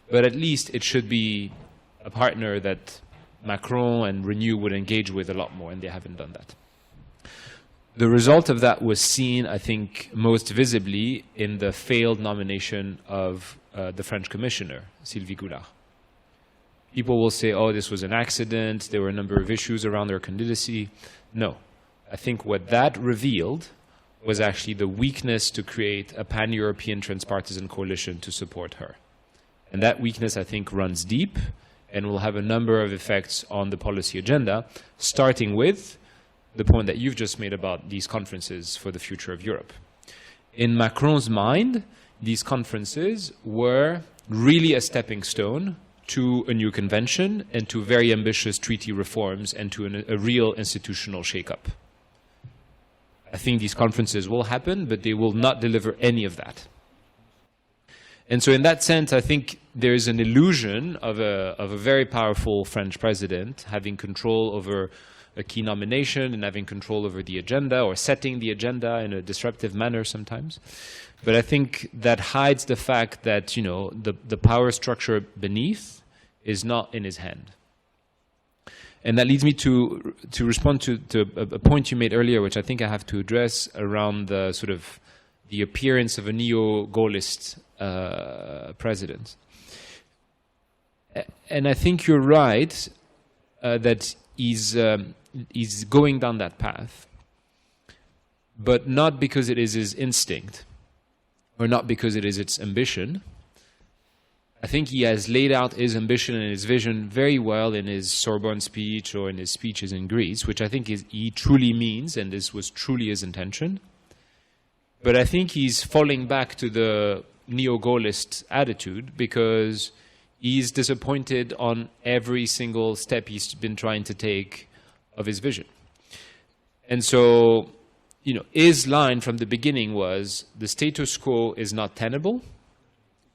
but at least it should be a partner that Macron and Renew would engage with a lot more, and they haven't done that. The result of that was seen, I think, most visibly in the failed nomination of the French commissioner, Sylvie Goulard. People will say, oh, this was an accident, there were a number of issues around their candidacy. No. I think what that revealed was actually the weakness to create a pan-European transpartisan coalition to support her. And that weakness, I think, runs deep and will have a number of effects on the policy agenda, starting with the point that you've just made about these conferences for the future of Europe. In Macron's mind, these conferences were really a stepping stone to a new convention and to very ambitious treaty reforms and to a real institutional shake-up. I think these conferences will happen, but they will not deliver any of that. And so in that sense, I think there is an illusion of a very powerful French president having control over a key nomination and having control over the agenda or setting the agenda in a disruptive manner sometimes. But I think that hides the fact that, the power structure beneath is not in his hand. And that leads me to respond to a point you made earlier, which I think I have to address around the sort of the appearance of a neo-Gaullist president. And I think you're right that he's going down that path, but not because it is his instinct or not because it is its ambition. I think he has laid out his ambition and his vision very well in his Sorbonne speech or in his speeches in Greece, which I think he truly means, and this was truly his intention. But I think he's falling back to the neo-Gaullist attitude because he's disappointed on every single step he's been trying to take of his vision. And so, you know, his line from the beginning was the status quo is not tenable,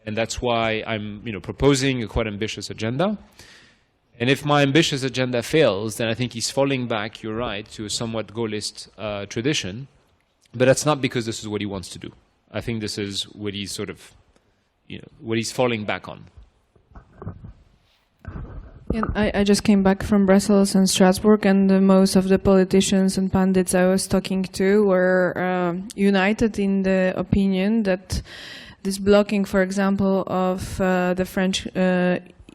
and that's why I'm, you know, proposing a quite ambitious agenda. And if my ambitious agenda fails, then I think he's falling back, you're right, to a somewhat Gaullist tradition. But that's not because this is what he wants to do. I think this is what he's sort of, you know, what he's falling back on. Yeah, I just came back from Brussels and Strasbourg, and most of the politicians and pundits I was talking to were united in the opinion that this blocking, for example, of the French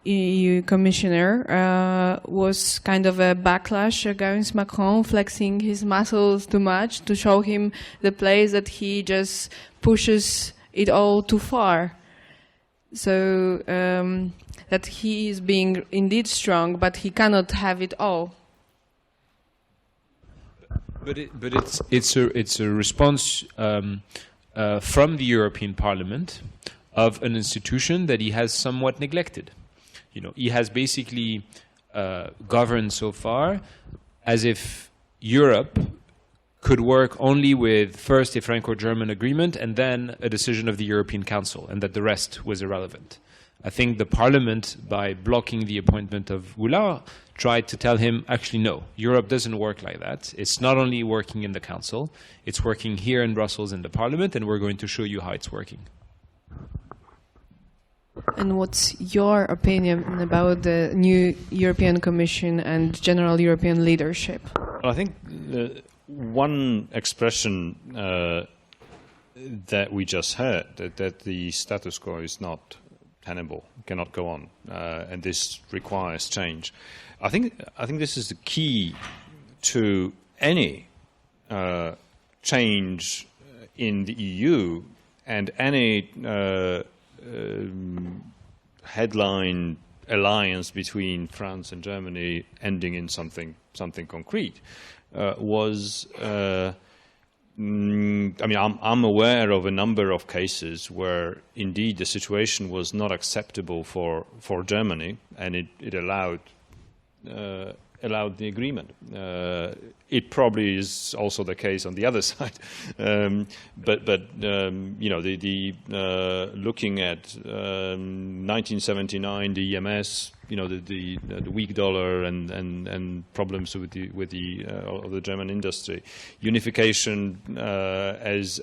EU commissioner was kind of a backlash against Macron, flexing his muscles too much to show him the place that he just pushes it all too far. So that he is being indeed strong, but he cannot have it all. But it's a response from the European Parliament of an institution that he has somewhat neglected. You know, he has basically governed so far as if Europe could work only with first a Franco-German agreement and then a decision of the European Council, and that the rest was irrelevant. I think the Parliament, by blocking the appointment of Goulard, tried to tell him, actually, no, Europe doesn't work like that. It's not only working in the Council, it's working here in Brussels in the Parliament, and we're going to show you how it's working. And what's your opinion about the new European Commission and general European leadership? Well, I think one expression that we just heard, that the status quo is not tenable, cannot go on, and this requires change. I think this is the key to any change in the EU and any headline alliance between France and Germany ending in something concrete. I mean, I'm aware of a number of cases where indeed the situation was not acceptable for Germany, and it allowed the agreement. It probably is also the case on the other side, but you know, looking at 1979, the EMS, you know, the weak dollar and problems with the German industry, unification as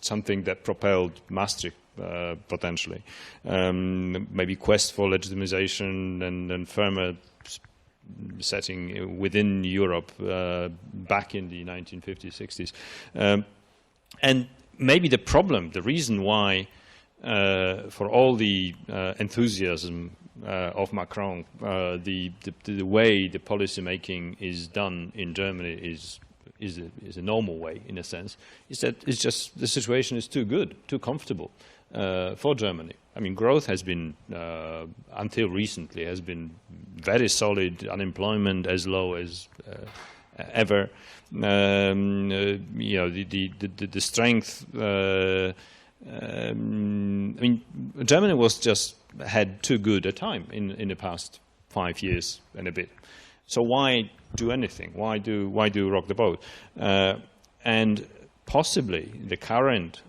something that propelled Maastricht potentially, maybe quest for legitimization and firmer setting within Europe back in the 1950s, 60s. And maybe the reason why, for all the enthusiasm of Macron, the way the policy making is done in Germany is a normal way, in a sense, is that it's just the situation is too good, too comfortable for Germany. I mean, growth has been, until recently, has been very solid, unemployment as low as ever. You know, the strength, I mean, Germany had too good a time in the past 5 years and a bit. So why do anything? Why do rock the boat? And possibly the current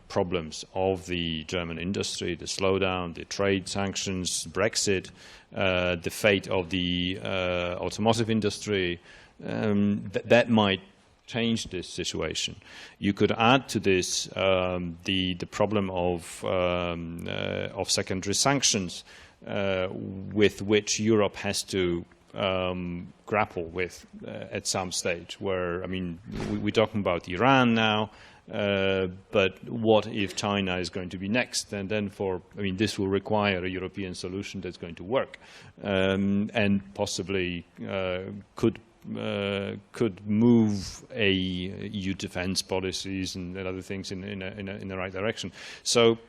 problems of the German industry, the slowdown, the trade sanctions, Brexit, the fate of the automotive industry, that might change this situation. You could add to this the problem of secondary sanctions with which Europe has to grapple with at some stage, where, I mean, we're talking about Iran now, but what if China is going to be next? And then this will require a European solution that's going to work, and possibly could move EU defense policies and other things in the right direction. So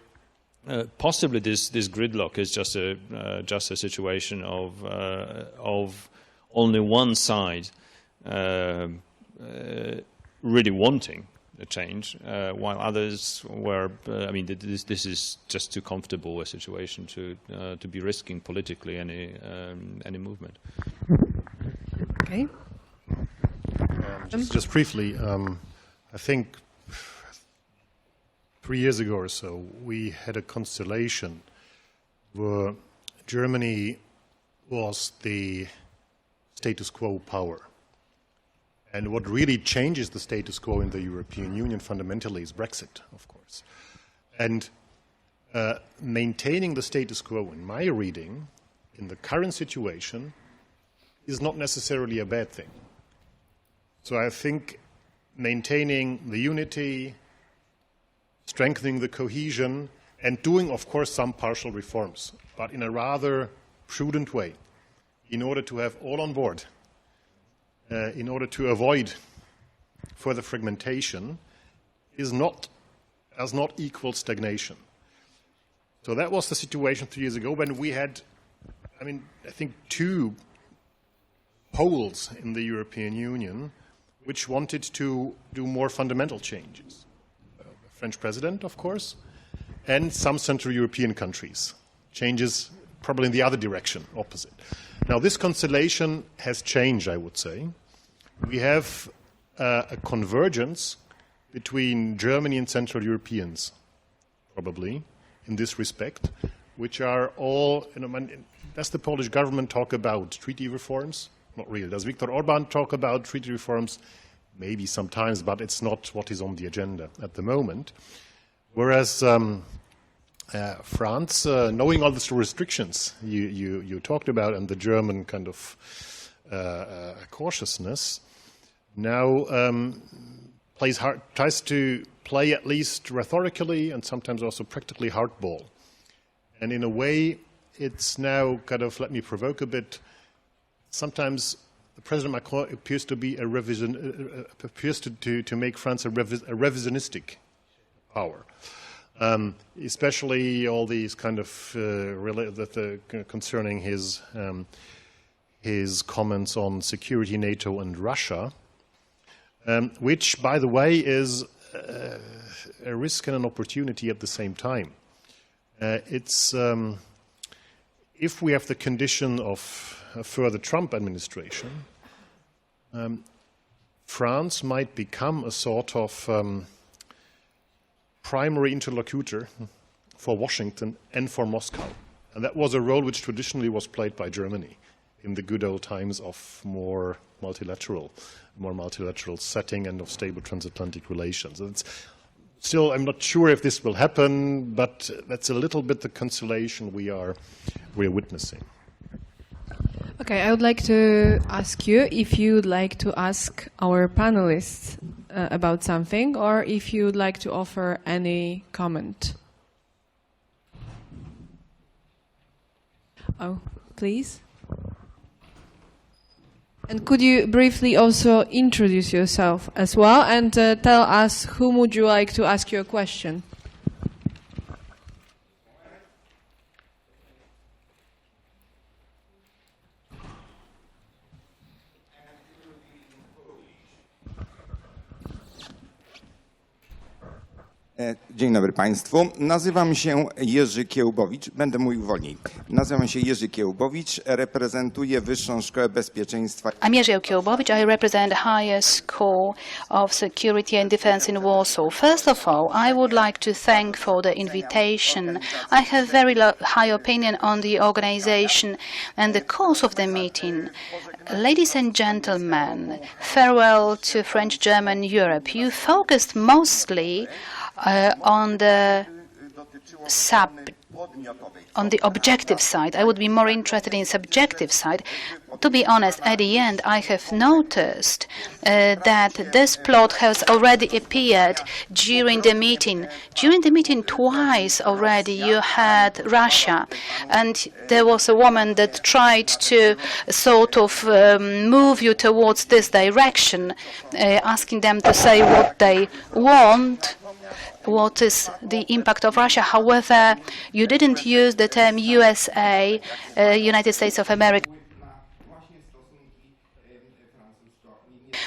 possibly this gridlock is just a situation of only one side really wanting a change, while others were. I mean, this is just too comfortable a situation to be risking politically any movement. Okay. Just briefly, I think 3 years ago or so, we had a constellation where Germany was the status quo power. And what really changes the status quo in the European Union fundamentally is Brexit, of course. And maintaining the status quo, in my reading, in the current situation, is not necessarily a bad thing. So I think maintaining the unity, strengthening the cohesion, and doing, of course, some partial reforms, but in a rather prudent way, in order to have all on board, in order to avoid further fragmentation, does not equal stagnation. So that was the situation 3 years ago when we had, I think 2 poles in the European Union which wanted to do more fundamental changes. The French president, of course, and some Central European countries. Changes probably in the other direction, opposite. Now, this constellation has changed, I would say. We have a convergence between Germany and Central Europeans, probably, in this respect, which are all, does the Polish government talk about treaty reforms? Not really. Does Viktor Orban talk about treaty reforms? Maybe sometimes, but it's not what is on the agenda at the moment. Whereas France, knowing all the restrictions you talked about and the German kind of cautiousness, now tries to play at least rhetorically and sometimes also practically hardball. And in a way, it's now kind of, let me provoke a bit, sometimes President Macron appears to be appears to make France a revisionistic power. Especially all these kind of concerning his comments on security, NATO, and Russia, which, by the way, is a risk and an opportunity at the same time. If we have the condition of a further Trump administration, France might become a sort of primary interlocutor for Washington and for Moscow. And that was a role which traditionally was played by Germany in the good old times of more multilateral setting and of stable transatlantic relations. And still, I'm not sure if this will happen, but that's a little bit the constellation we're witnessing. Okay, I would like to ask you if you would like to ask our panelists about something, or if you would like to offer any comment. Oh, please. And could you briefly also introduce yourself as well and tell us whom would you like to ask your question? Dzień dobry Państwu. Nazywam się Jerzy Kiełbowicz. Będę mówił wolniej. Nazywam się Jerzy Kiełbowicz. Reprezentuję Wyższą Szkołę Bezpieczeństwa. I'm Jerzy Kiełbowicz. I represent the Higher School of Security and Defense in Warsaw. First of all, I would like to thank for the invitation. I have very high opinion on the organization and the course of the meeting. Ladies and gentlemen, farewell to French-German Europe. You focused mostly on the objective side. I would be more interested in subjective side. To be honest, at the end, I have noticed that this plot has already appeared during the meeting. During the meeting twice already you had Russia, and there was a woman that tried to sort of move you towards this direction, asking them to say what they want. what is the impact of Russia. However, you didn't use the term USA, United States of America.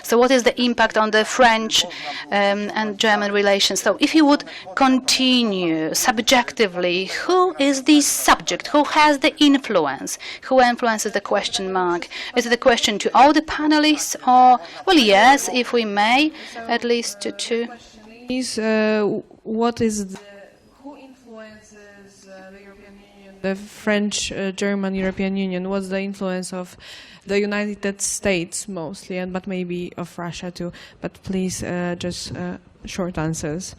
So what is the impact on the French and German relations? So if you would continue subjectively, who is the subject? Who has the influence? Who influences the question mark? Is it a question to all the panelists? Or, well, yes, if we may, at least to two. What is who influences the European Union, the French-German European Union? What's the influence of the United States mostly, but maybe of Russia too? But please, just short answers.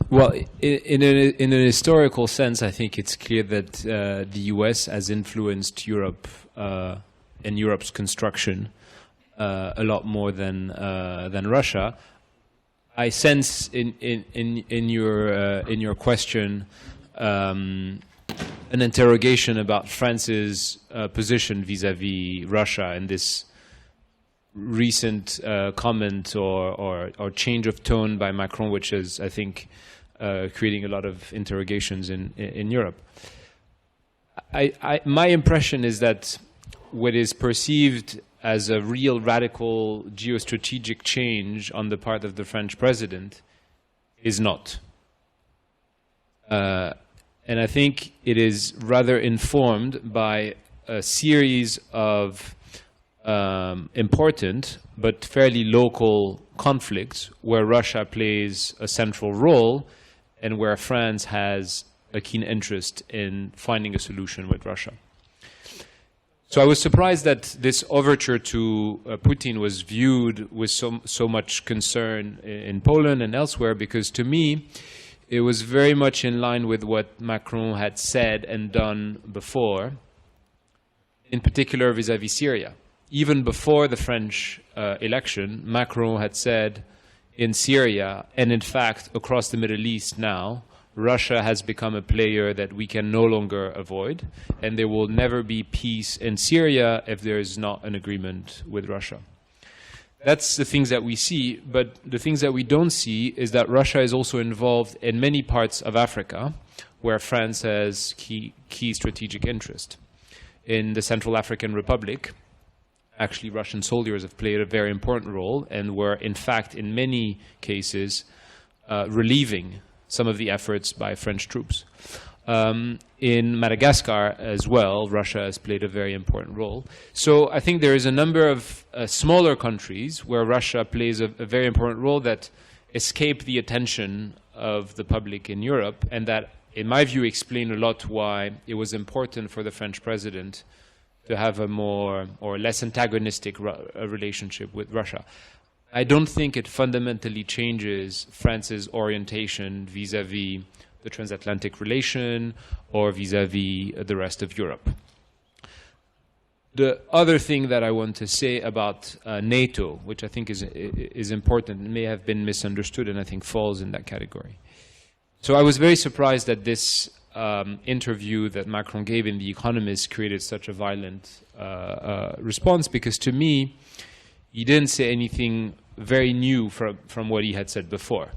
Well, in an historical sense, I think it's clear that the US has influenced Europe and Europe's construction a lot more than Russia. I sense in your question an interrogation about France's position vis-à-vis Russia and this recent comment or change of tone by Macron, which is, I think, creating a lot of interrogations in Europe. My impression is that what is perceived as a real radical geostrategic change on the part of the French president is not. And I think it is rather informed by a series of important but fairly local conflicts where Russia plays a central role and where France has a keen interest in finding a solution with Russia. So I was surprised that this overture to Putin was viewed with so much concern in Poland and elsewhere, because to me it was very much in line with what Macron had said and done before, in particular vis-à-vis Syria. Even before the French election, Macron had said in Syria, and in fact across the Middle East now, Russia has become a player that we can no longer avoid, and there will never be peace in Syria if there is not an agreement with Russia. That's the things that we see, but the things that we don't see is that Russia is also involved in many parts of Africa where France has key strategic interest. In the Central African Republic, actually Russian soldiers have played a very important role and were, in fact, in many cases, relieving some of the efforts by French troops. In Madagascar as well, Russia has played a very important role. So I think there is a number of smaller countries where Russia plays a very important role that escape the attention of the public in Europe, and that, in my view, explain a lot why it was important for the French president to have a more or less antagonistic relationship with Russia. I don't think it fundamentally changes France's orientation vis-à-vis the transatlantic relation or vis-à-vis the rest of Europe. The other thing that I want to say about NATO, which I think is important and may have been misunderstood and I think falls in that category. So I was very surprised that this interview that Macron gave in The Economist created such a violent response, because to me, he didn't say anything very new from what he had said before.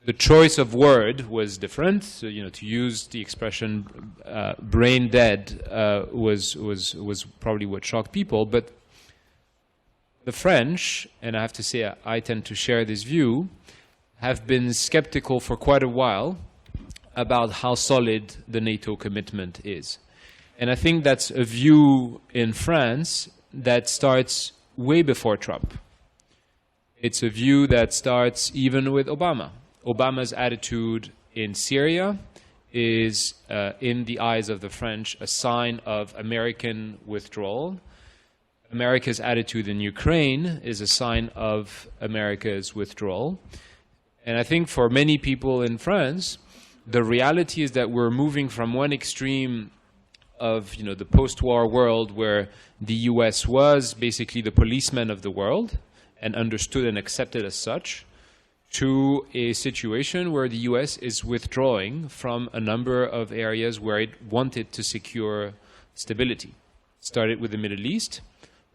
The choice of word was different. So, to use the expression "brain dead" was probably what shocked people. But the French, and I have to say I tend to share this view, have been skeptical for quite a while about how solid the NATO commitment is. And I think that's a view in France that starts way before Trump. It's a view that starts even with Obama. Obama's attitude in Syria is, in the eyes of the French, a sign of American withdrawal. America's attitude in Ukraine is a sign of America's withdrawal. And I think for many people in France, the reality is that we're moving from one extreme of the post-war world where the US was basically the policeman of the world and understood and accepted as such, to a situation where the US is withdrawing from a number of areas where it wanted to secure stability. started with the Middle East,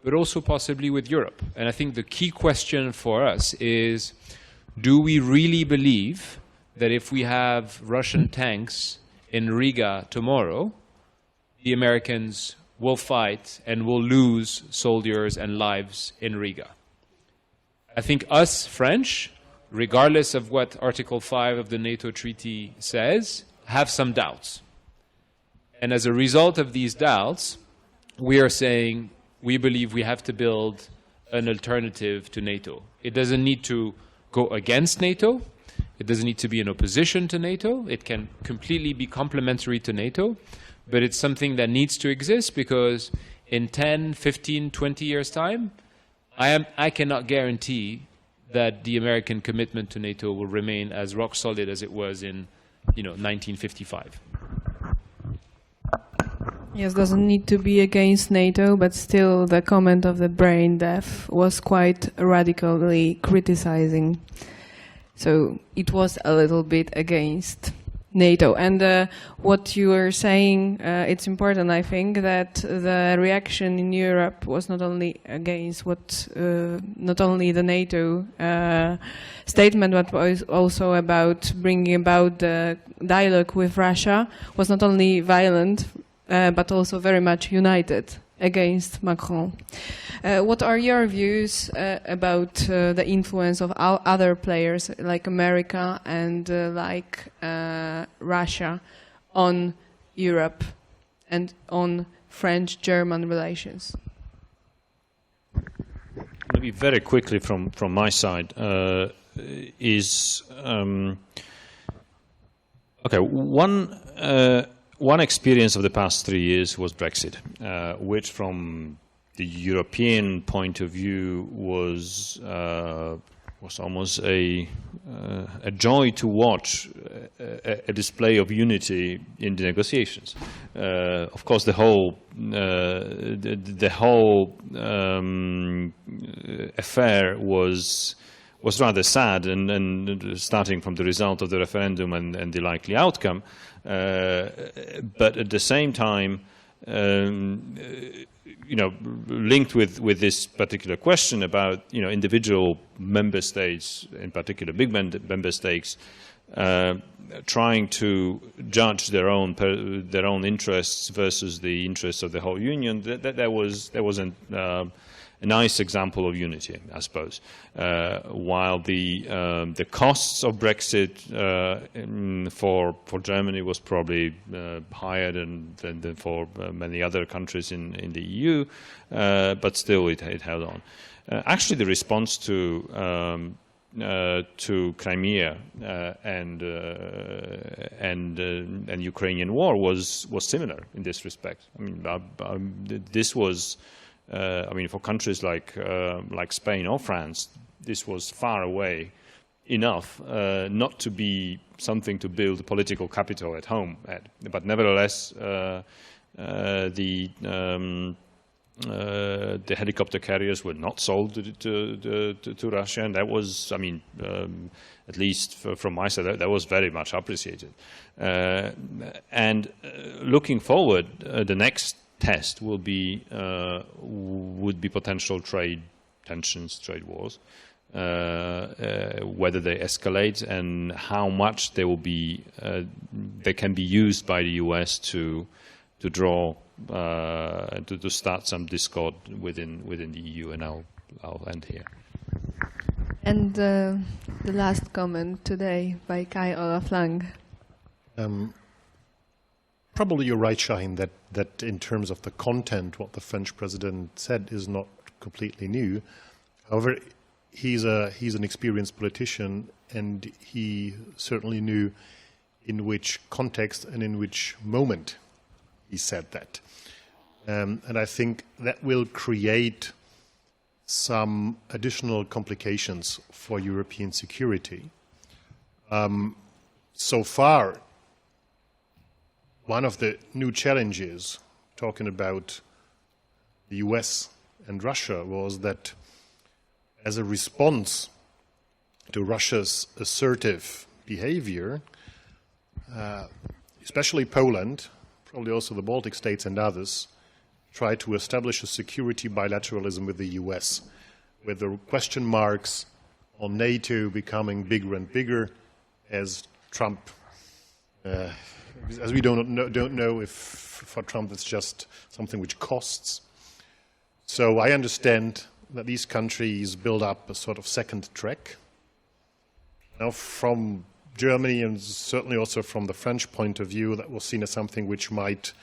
but also possibly with Europe. And I think the key question for us is, do we really believe that if we have Russian tanks in Riga tomorrow, the Americans will fight and will lose soldiers and lives in Riga? I think us French, regardless of what Article 5 of the NATO treaty says, have some doubts. And as a result of these doubts, we are saying we believe we have to build an alternative to NATO. It doesn't need to go against NATO. It doesn't need to be in opposition to NATO. It can completely be complementary to NATO. But it's something that needs to exist because in 10, 15, 20 years' time, I cannot guarantee that the American commitment to NATO will remain as rock solid as it was in 1955. Yes, doesn't need to be against NATO, but still the comment of the brain deaf was quite radically criticizing. So it was a little bit against NATO. And what you were saying, it's important, I think, that the reaction in Europe was not only against not only the NATO statement, but was also about bringing about the dialogue with Russia, was not only violent, but also very much united against Macron. What are your views about the influence of other players like America and like Russia on Europe and on French-German relations? Maybe very quickly from my side one experience of the past 3 years was Brexit, which from the European point of view was almost a joy to watch a display of unity in the negotiations. Of course, the whole affair was rather sad, and starting from the result of the referendum and the likely outcome. But at the same time, linked with this particular question about individual member states, in particular big member states, trying to judge their own interests versus the interests of the whole union, that was a nice example of unity, I suppose. While the costs of Brexit for Germany was probably higher than for many other countries in the EU, but still it held on. Actually, the response to Crimea and Ukrainian war was similar in this respect. I mean, this was. For countries like Spain or France, this was far away enough not to be something to build political capital at home. But nevertheless, the helicopter carriers were not sold to Russia, and that was, at least from my side, that was very much appreciated. And looking forward, the next test would be potential trade tensions, trade wars, whether they escalate and how much they can be used by the US to draw to start some discord within the EU. And I'll end here. And the last comment today by Kai-Olaf Lang. Probably you're right, Shahin, that in terms of the content, what the French president said is not completely new. However, he's an experienced politician, and he certainly knew in which context and in which moment he said that. And I think that will create some additional complications for European security. So far, one of the new challenges, talking about the US and Russia, was that as a response to Russia's assertive behavior, especially Poland, probably also the Baltic states and others, try to establish a security bilateralism with the US, with the question marks on NATO becoming bigger and bigger as Trump, as we don't know if for Trump it's just something which costs. So I understand that these countries build up a sort of second track. Now from Germany and certainly also from the French point of view, that was seen as something which might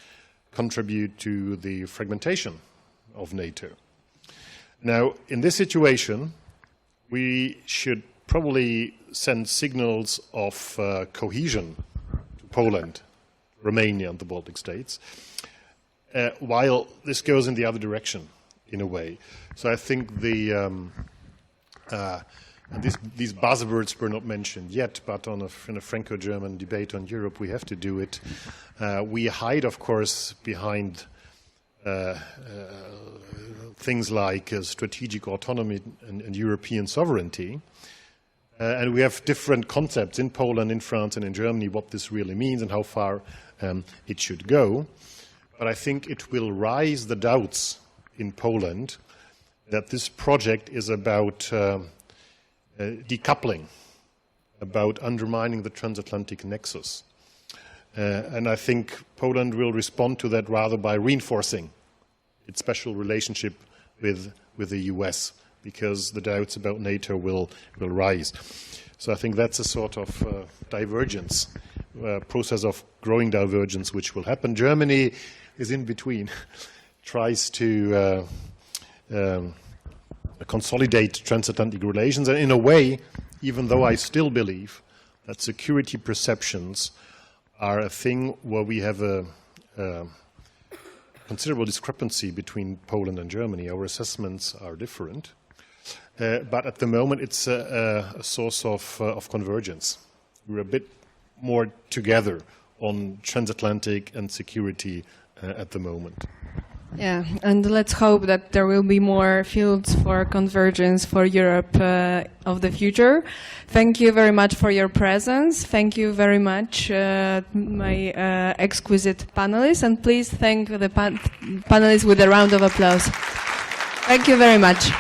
contribute to the fragmentation of NATO. Now, in this situation, we should probably send signals of cohesion to Poland, Romania and the Baltic states, while this goes in the other direction, in a way. So I think and these buzzwords were not mentioned yet, but in a Franco-German debate on Europe, we have to do it. We hide, of course, behind things like strategic autonomy and European sovereignty. And we have different concepts in Poland, in France, and in Germany, what this really means and how far it should go. But I think it will raise the doubts in Poland that this project is about decoupling, about undermining the transatlantic nexus. And I think Poland will respond to that rather by reinforcing its special relationship with the US, because the doubts about NATO will rise. So I think that's a sort of divergence, process of growing divergence which will happen. Germany is in between, tries to consolidate transatlantic relations, and in a way, even though I still believe that security perceptions are a thing where we have a considerable discrepancy between Poland and Germany. Our assessments are different, but at the moment it's a source of convergence. We're a bit more together on transatlantic and security at the moment. Yeah, and let's hope that there will be more fields for convergence for Europe of the future. Thank you very much for your presence. Thank you very much, my exquisite panelists, and please thank the panelists with a round of applause. Thank you very much.